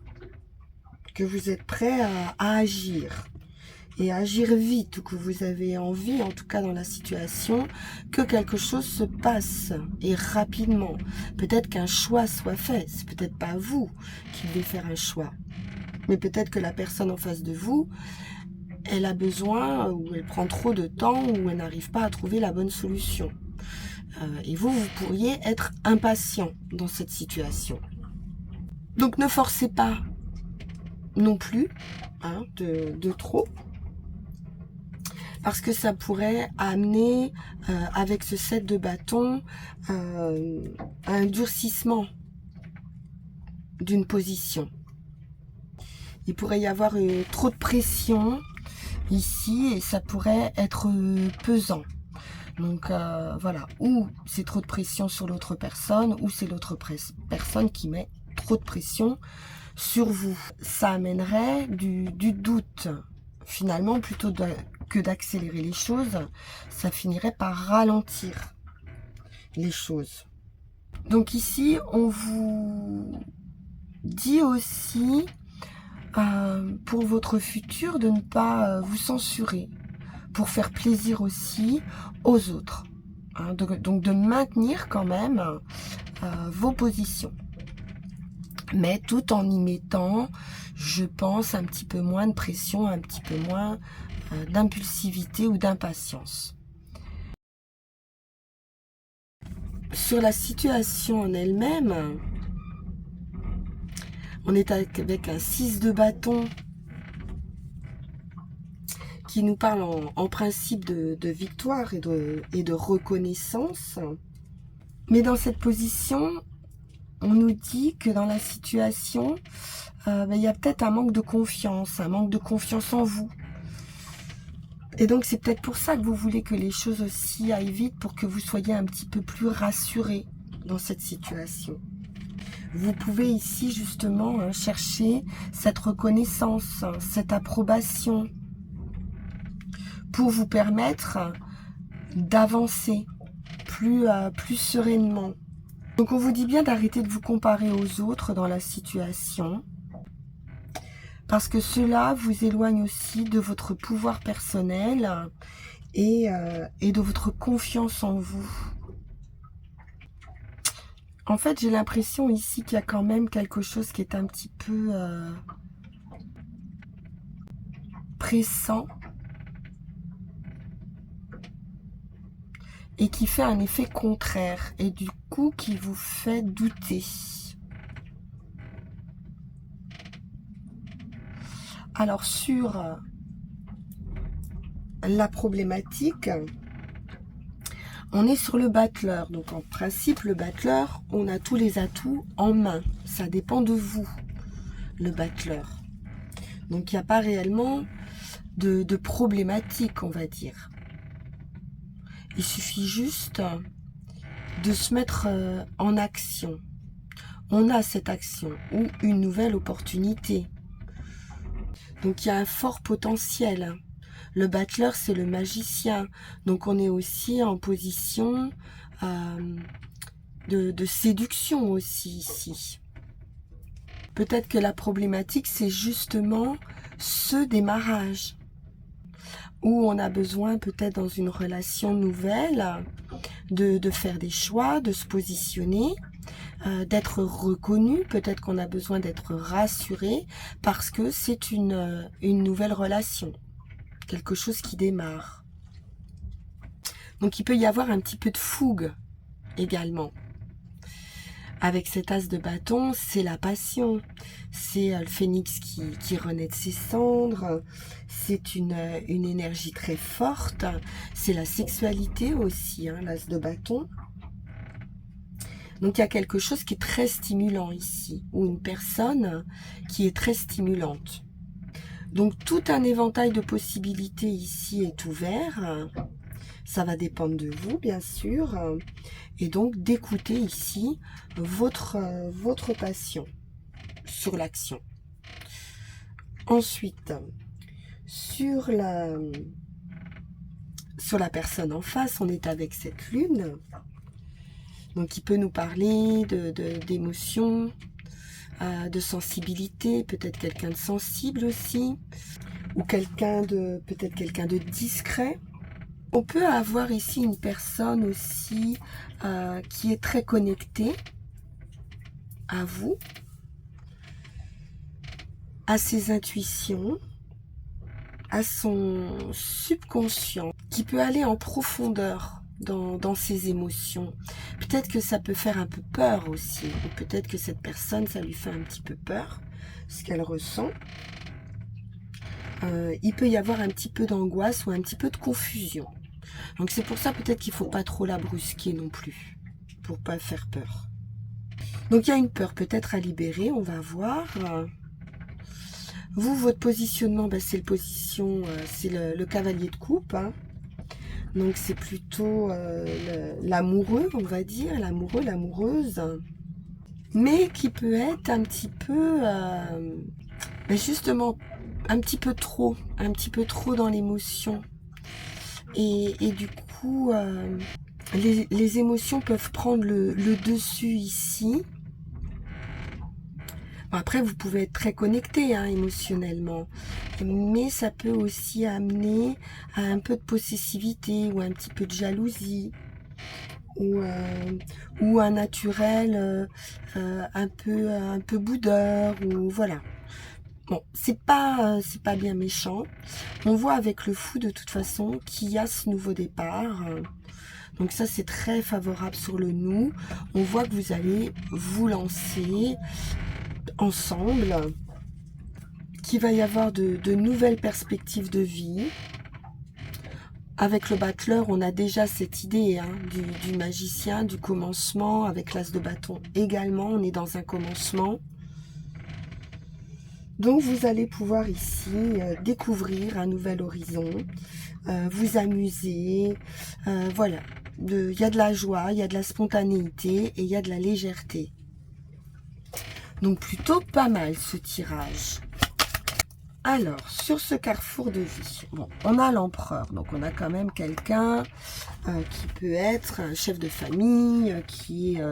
à agir. Et agir vite, ou que vous avez envie, en tout cas dans la situation, que quelque chose se passe, et rapidement. Peut-être qu'un choix soit fait, c'est peut-être pas vous qui devez faire un choix. Mais peut-être que la personne en face de vous, elle a besoin, ou elle prend trop de temps, ou elle n'arrive pas à trouver la bonne solution. Et vous pourriez être impatient dans cette situation. Donc ne forcez pas non plus de trop. Parce que ça pourrait amener, avec ce 7 de bâton, un durcissement d'une position. Il pourrait y avoir trop de pression ici et ça pourrait être pesant. Donc voilà, ou c'est trop de pression sur l'autre personne, ou c'est l'autre personne qui met trop de pression sur vous. Ça amènerait du doute. Finalement, plutôt que d'accélérer les choses, ça finirait par ralentir les choses. Donc ici, on vous dit aussi, pour votre futur, de ne pas vous censurer, pour faire plaisir aussi aux autres. Donc de maintenir quand même vos positions. Mais tout en y mettant, je pense, un petit peu moins de pression, un petit peu moins d'impulsivité ou d'impatience. Sur la situation en elle-même, on est avec un 6 de bâton qui nous parle en principe de victoire et de reconnaissance. Mais dans cette position, on nous dit que dans la situation, il y a peut-être un manque de confiance en vous. Et donc c'est peut-être pour ça que vous voulez que les choses aussi aillent vite, pour que vous soyez un petit peu plus rassurés dans cette situation. Vous pouvez ici justement chercher cette reconnaissance, cette approbation, pour vous permettre d'avancer plus sereinement. Donc on vous dit bien d'arrêter de vous comparer aux autres dans la situation, parce que cela vous éloigne aussi de votre pouvoir personnel et de votre confiance en vous. En fait, j'ai l'impression ici qu'il y a quand même quelque chose qui est un petit peu pressant et qui fait un effet contraire et du coup qui vous fait douter. Alors sur la problématique, on est sur le battleur. Donc en principe, le battleur, on a tous les atouts en main. Ça dépend de vous, le battleur. Donc il n'y a pas réellement de problématique, on va dire. Il suffit juste de se mettre en action. On a cette action ou une nouvelle opportunité. Donc il y a un fort potentiel. Le battleur, c'est le magicien. Donc on est aussi en position de séduction aussi ici. Peut-être que la problématique, c'est justement ce démarrage, où on a besoin peut-être dans une relation nouvelle de faire des choix, de se positionner, d'être reconnu. Peut-être qu'on a besoin d'être rassuré parce que c'est une nouvelle relation, quelque chose qui démarre. Donc il peut y avoir un petit peu de fougue également. Avec cet as de bâton, c'est la passion, c'est le phénix qui renaît de ses cendres, c'est une énergie très forte, c'est la sexualité aussi, hein, l'as de bâton. Donc il y a quelque chose qui est très stimulant ici, ou une personne qui est très stimulante. Donc tout un éventail de possibilités ici est ouvert. Ça va dépendre de vous, bien sûr. Et donc d'écouter ici votre passion sur l'action. Ensuite, sur la personne en face, on est avec cette lune. Donc il peut nous parler d'émotions, de sensibilité, peut-être quelqu'un de sensible aussi, ou peut-être quelqu'un de discret. On peut avoir ici une personne aussi qui est très connectée à vous, à ses intuitions, à son subconscient, qui peut aller en profondeur dans ses émotions. Peut-être que ça peut faire un peu peur aussi, ou peut-être que cette personne, ça lui fait un petit peu peur, ce qu'elle ressent. Il peut y avoir un petit peu d'angoisse ou un petit peu de confusion. Donc c'est pour ça peut-être qu'il ne faut pas trop la brusquer non plus, pour pas faire peur. Donc il y a une peur peut-être à libérer, on va voir. Vous, votre positionnement, c'est le cavalier de coupe. Hein. Donc c'est plutôt l'amoureux, on va dire, l'amoureux, l'amoureuse. Mais qui peut être un petit peu, justement, un petit peu trop dans l'émotion. Et du coup, les émotions peuvent prendre le dessus ici. Bon, après, vous pouvez être très connecté émotionnellement, mais ça peut aussi amener à un peu de possessivité ou un petit peu de jalousie ou un naturel un peu boudeur ou voilà. Bon, c'est pas bien méchant. On voit avec le fou de toute façon qu'il y a ce nouveau départ. Donc ça, c'est très favorable sur le nous. On voit que vous allez vous lancer ensemble, qu'il va y avoir de nouvelles perspectives de vie. Avec le battleur, on a déjà cette idée hein, du magicien, du commencement. Avec l'as de bâton également, on est dans un commencement. Donc vous allez pouvoir ici découvrir un nouvel horizon, vous amuser, voilà. Il y a de la joie, il y a de la spontanéité et il y a de la légèreté. Donc plutôt pas mal ce tirage. Alors, sur ce carrefour de vie, bon, on a l'empereur, donc on a quand même quelqu'un qui peut être un chef de famille, qui est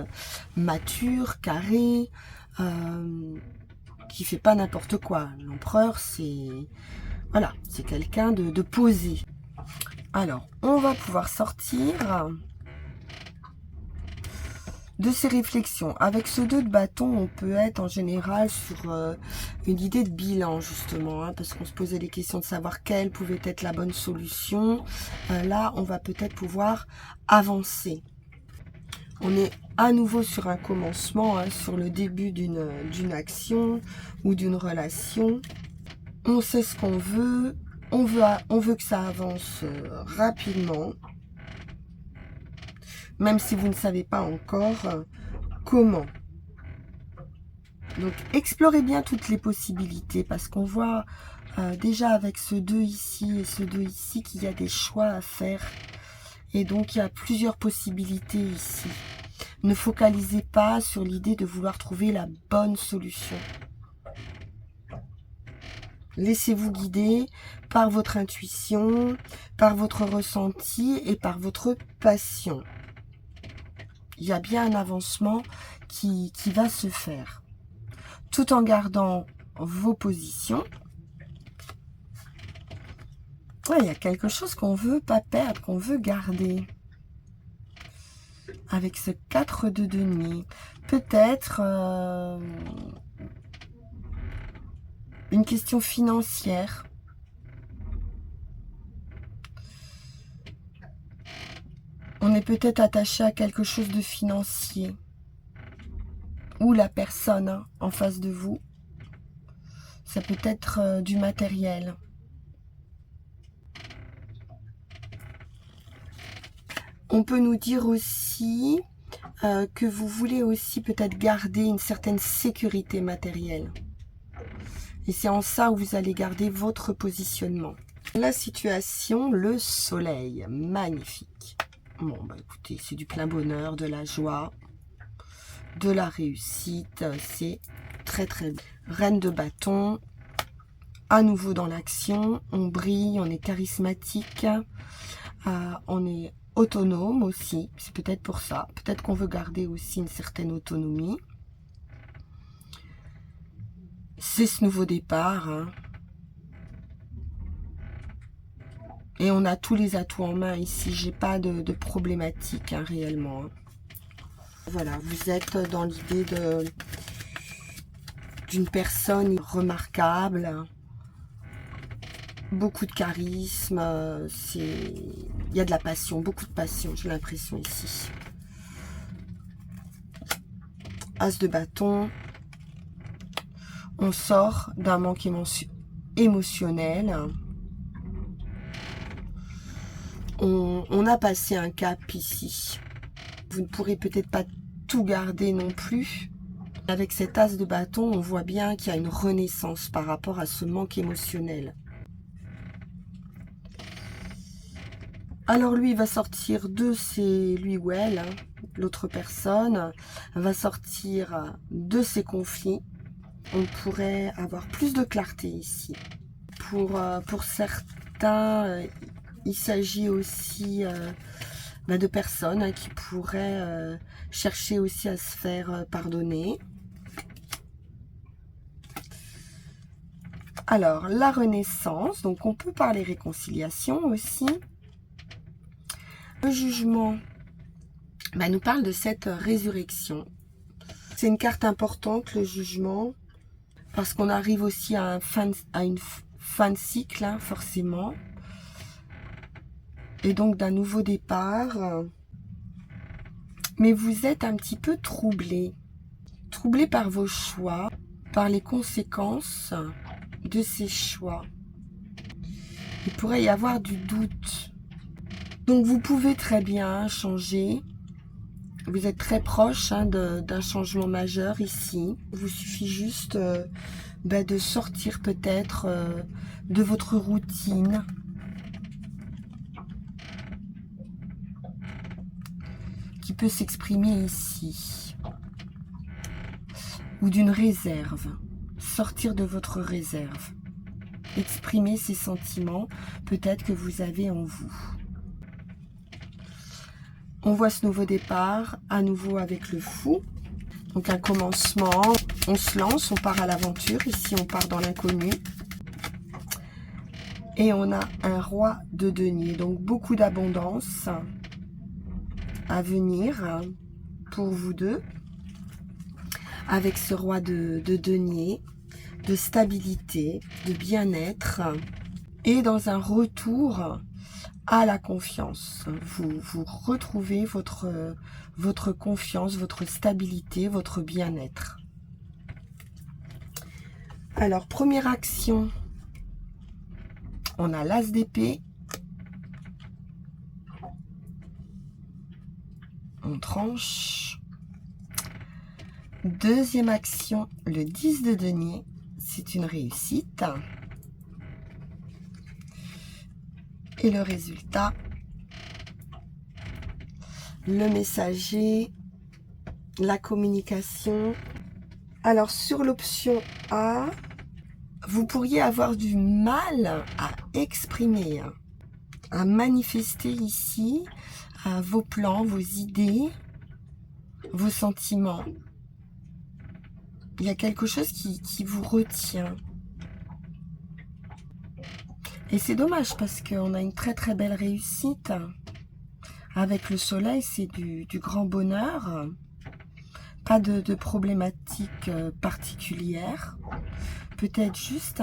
mature, carré, qui fait pas n'importe quoi. L'empereur, c'est voilà, c'est quelqu'un de posé. Alors, on va pouvoir sortir de ces réflexions. Avec ce 2 de bâton, on peut être en général sur une idée de bilan, justement, hein, parce qu'on se posait des questions de savoir quelle pouvait être la bonne solution. Là, on va peut-être pouvoir avancer. On est à nouveau sur un commencement, hein, sur le début d'une action ou d'une relation. On sait ce qu'on veut. On veut que ça avance rapidement. Même si vous ne savez pas encore comment. Donc, explorez bien toutes les possibilités parce qu'on voit déjà avec ce 2 ici et ce 2 ici qu'il y a des choix à faire. Et donc, il y a plusieurs possibilités ici. Ne focalisez pas sur l'idée de vouloir trouver la bonne solution. Laissez-vous guider par votre intuition, par votre ressenti et par votre passion. Il y a bien un avancement qui va se faire. Tout en gardant vos positions. Ouais, il y a quelque chose qu'on ne veut pas perdre, qu'on veut garder. Avec ce 4 de denier. Peut-être une question financière. On est peut-être attaché à quelque chose de financier. Ou la personne hein, en face de vous. Ça peut être du matériel. On peut nous dire aussi que vous voulez aussi peut-être garder une certaine sécurité matérielle. Et c'est en ça où vous allez garder votre positionnement. La situation, le soleil, magnifique. Bon, bah écoutez, c'est du plein bonheur, de la joie, de la réussite, c'est très très bien. Reine de bâton, à nouveau dans l'action, on brille, on est charismatique, on est autonome aussi, c'est peut-être pour ça. Peut-être qu'on veut garder aussi une certaine autonomie. C'est ce nouveau départ. Hein. Et on a tous les atouts en main ici. J'ai pas de problématique hein, réellement. Hein. Voilà, vous êtes dans l'idée d'une personne remarquable. Beaucoup de charisme. Il y a de la passion, beaucoup de passion, j'ai l'impression ici. As de bâton. On sort d'un manque émotionnel. On a passé un cap ici. Vous ne pourrez peut-être pas tout garder non plus. Avec cet as de bâton, on voit bien qu'il y a une renaissance par rapport à ce manque émotionnel. Alors lui, il va sortir de ses... Lui ou elle, hein, l'autre personne, va sortir de ses conflits. On pourrait avoir plus de clarté ici. Pour certains, il s'agit aussi de personnes hein, qui pourraient chercher aussi à se faire pardonner. Alors, la renaissance, donc on peut parler réconciliation aussi. Le jugement nous parle de cette résurrection. C'est une carte importante, le jugement. parce qu'on arrive aussi à une fin de cycle, hein, forcément. Et donc d'un nouveau départ. Mais vous êtes un petit peu troublé. Troublé par vos choix, par les conséquences de ces choix. Il pourrait y avoir du doute. Donc vous pouvez très bien changer. Vous êtes très proche, hein, d'un changement majeur ici. Il vous suffit juste de sortir peut-être de votre routine. Qui peut s'exprimer ici. Ou d'une réserve. Sortir de votre réserve. Exprimer ces sentiments peut-être que vous avez en vous. On voit ce nouveau départ à nouveau avec le fou. Donc un commencement, on se lance, on part à l'aventure. Ici on part dans l'inconnu. Et on a un roi de denier. Donc beaucoup d'abondance à venir pour vous deux. Avec ce roi de denier, de stabilité, de bien-être. Et dans un retour à la confiance. Vous retrouvez votre confiance, votre stabilité, votre bien-être. Alors, première action, on a l'as d'épée. On tranche. Deuxième action, le 10 de denier. C'est une réussite. Et le résultat, le messager, la communication. Alors sur l'option A, vous pourriez avoir du mal à exprimer, à manifester ici vos plans, vos idées, vos sentiments. Il y a quelque chose qui vous retient. Et c'est dommage parce qu'on a une très très belle réussite. Avec le soleil, c'est du grand bonheur. Pas de problématiques particulières. Peut-être juste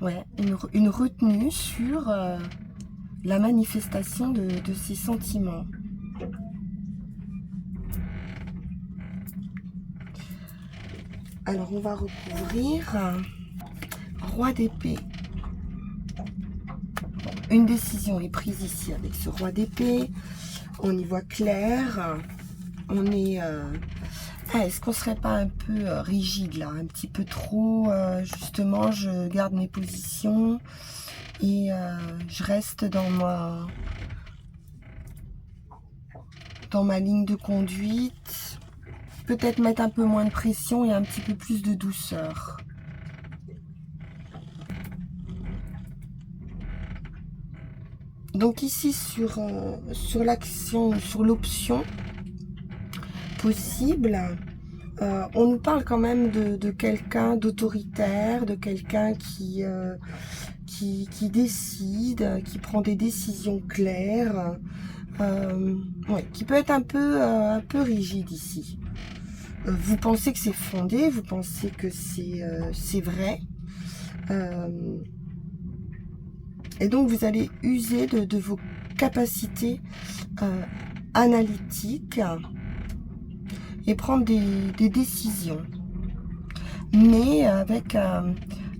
une retenue sur la manifestation de ces sentiments. Alors on va recouvrir roi d'épée. Une décision est prise ici avec ce roi d'épée. On y voit clair. On est... est-ce qu'on serait pas un peu rigide là? Un petit peu trop... justement, je garde mes positions. Et je reste dans ma ligne de conduite. Peut-être mettre un peu moins de pression et un petit peu plus de douceur. Donc ici sur l'action, sur l'option possible, on nous parle quand même de quelqu'un d'autoritaire, de quelqu'un qui décide, qui prend des décisions claires, qui peut être un peu rigide ici. Vous pensez que c'est fondé, vous pensez que c'est vrai. Et donc, vous allez user de vos capacités analytiques et prendre des décisions. Mais avec un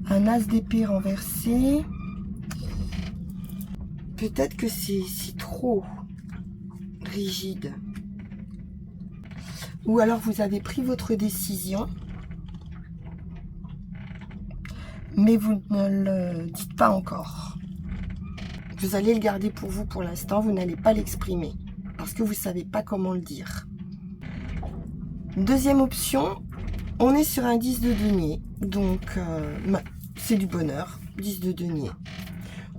as d'épée renversé, peut-être que c'est trop rigide. Ou alors, vous avez pris votre décision, mais vous ne le dites pas encore. Vous allez le garder pour vous pour l'instant, vous n'allez pas l'exprimer parce que vous ne savez pas comment le dire. Deuxième option, on est sur un 10 de denier, donc c'est du bonheur, 10 de denier.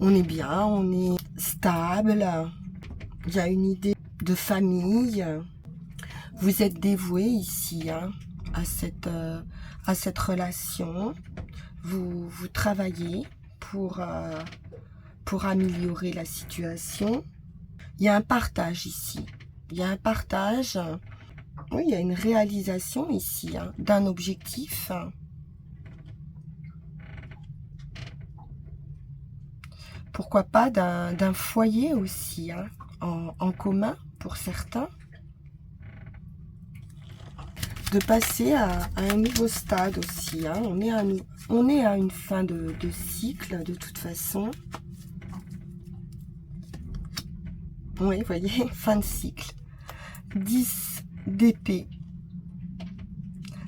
On est bien, on est stable, il y a une idée de famille, vous êtes dévoué ici à cette relation, vous travaillez pour améliorer la situation. Il y a un partage ici. Il y a un partage. Oui, il y a une réalisation ici d'un objectif. Pourquoi pas d'un foyer aussi, hein, en commun pour certains. De passer à un nouveau stade aussi. Hein. On est à une fin de cycle de toute façon. Oui, vous voyez, fin de cycle. 10 d'épée.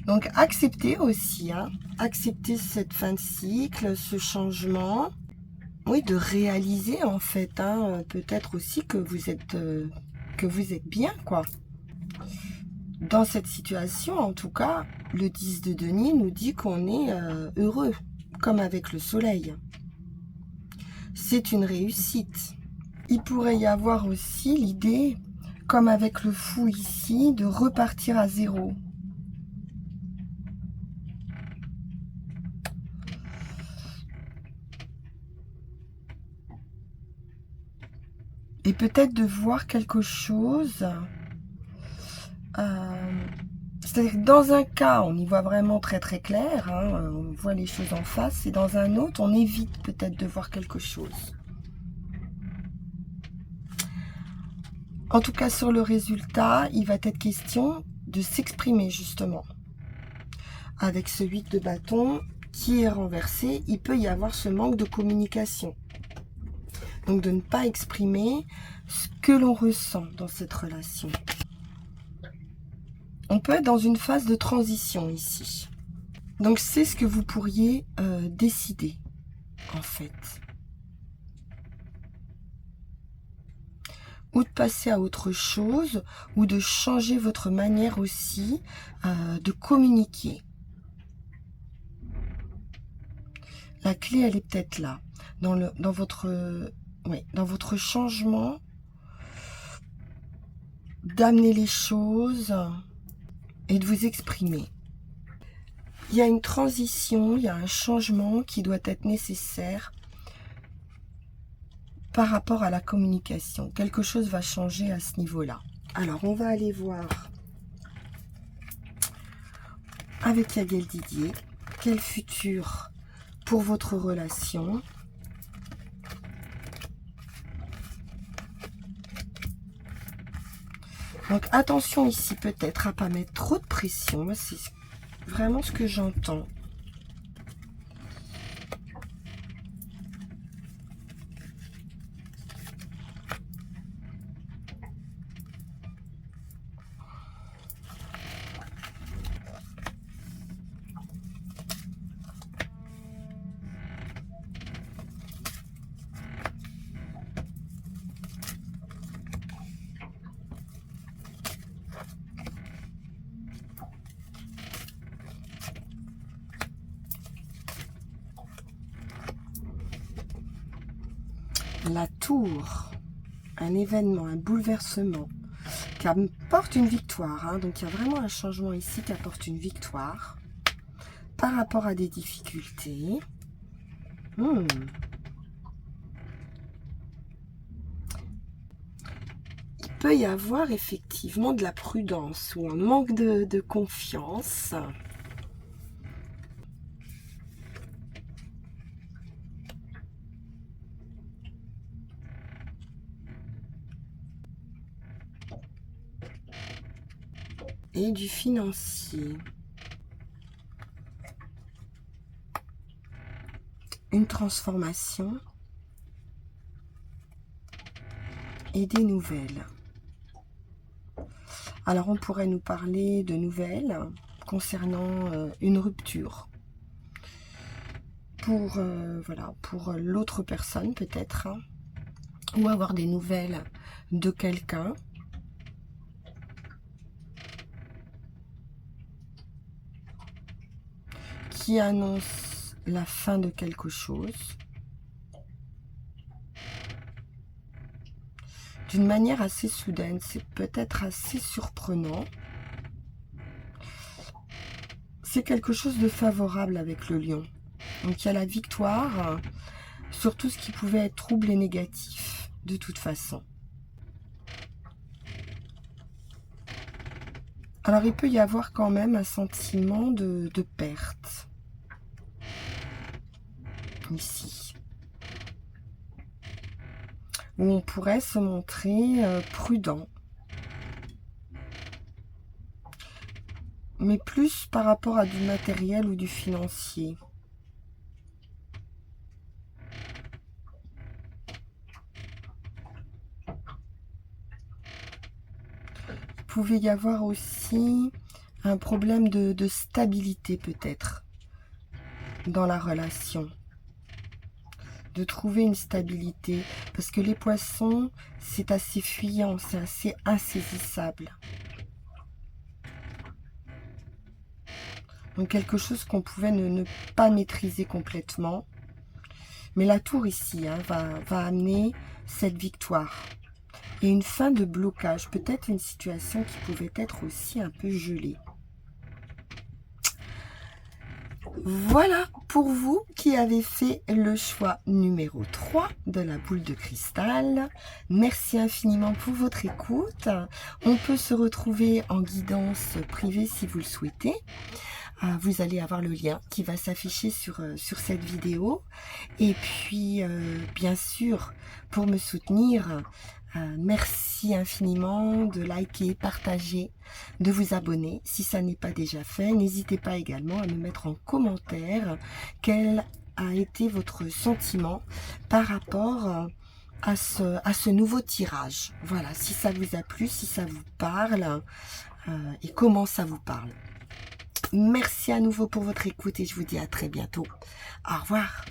Donc, acceptez aussi, hein, accepter cette fin de cycle, ce changement. Oui, de réaliser en fait, hein, peut-être aussi que vous êtes bien, quoi. Dans cette situation, en tout cas, le 10 de denier nous dit qu'on est heureux, comme avec le soleil. C'est une réussite. Il pourrait y avoir aussi l'idée, comme avec le fou ici, de repartir à zéro. Et peut-être de voir quelque chose. C'est-à-dire que dans un cas, on y voit vraiment très très clair, hein, on voit les choses en face, et dans un autre, on évite peut-être de voir quelque chose. En tout cas, sur le résultat, il va être question de s'exprimer justement. Avec ce 8 de bâton qui est renversé, il peut y avoir ce manque de communication. Donc de ne pas exprimer ce que l'on ressent dans cette relation. On peut être dans une phase de transition ici. Donc c'est ce que vous pourriez décider, en fait. Ou de passer à autre chose, ou de changer votre manière aussi de communiquer. La clé, elle est peut-être là, dans votre changement, d'amener les choses et de vous exprimer. Il y a une transition, il y a un changement qui doit être nécessaire par rapport à la communication. Quelque chose va changer à ce niveau-là. Alors, on va aller voir avec Yael Didier quel futur pour votre relation. Donc, attention ici peut-être à ne pas mettre trop de pression. C'est vraiment ce que j'entends. La tour, un événement, un bouleversement qui apporte une victoire. Hein. Donc il y a vraiment un changement ici qui apporte une victoire par rapport à des difficultés. Il peut y avoir effectivement de la prudence ou un manque de confiance. Et du financier. Une transformation. Et des nouvelles. Alors on pourrait nous parler de nouvelles concernant une rupture. Pour l'autre personne peut-être. Hein, ou avoir des nouvelles de quelqu'un. Qui annonce la fin de quelque chose. D'une manière assez soudaine, c'est peut-être assez surprenant. C'est quelque chose de favorable avec le lion. Donc il y a la victoire sur tout ce qui pouvait être trouble et négatif, de toute façon. Alors il peut y avoir quand même un sentiment de perte. Ici. où on pourrait se montrer prudent. Mais plus par rapport à du matériel ou du financier. Il pouvait y avoir aussi un problème de stabilité peut-être dans la relation. De trouver une stabilité. Parce que les poissons, c'est assez fuyant, c'est assez insaisissable. Donc quelque chose qu'on pouvait ne pas maîtriser complètement. Mais la tour ici va amener cette victoire. Et une fin de blocage, peut-être une situation qui pouvait être aussi un peu gelée. Voilà pour vous qui avez fait le choix numéro 3 de la boule de cristal. Merci infiniment pour votre écoute. On peut se retrouver en guidance privée si vous le souhaitez. Vous allez avoir le lien qui va s'afficher sur cette vidéo. Et puis, bien sûr, pour me soutenir, merci infiniment de liker, partager, de vous abonner si ça n'est pas déjà fait. N'hésitez pas également à me mettre en commentaire quel a été votre sentiment par rapport à ce nouveau tirage. Voilà, si ça vous a plu, si ça vous parle et comment ça vous parle. Merci à nouveau pour votre écoute et je vous dis à très bientôt. Au revoir.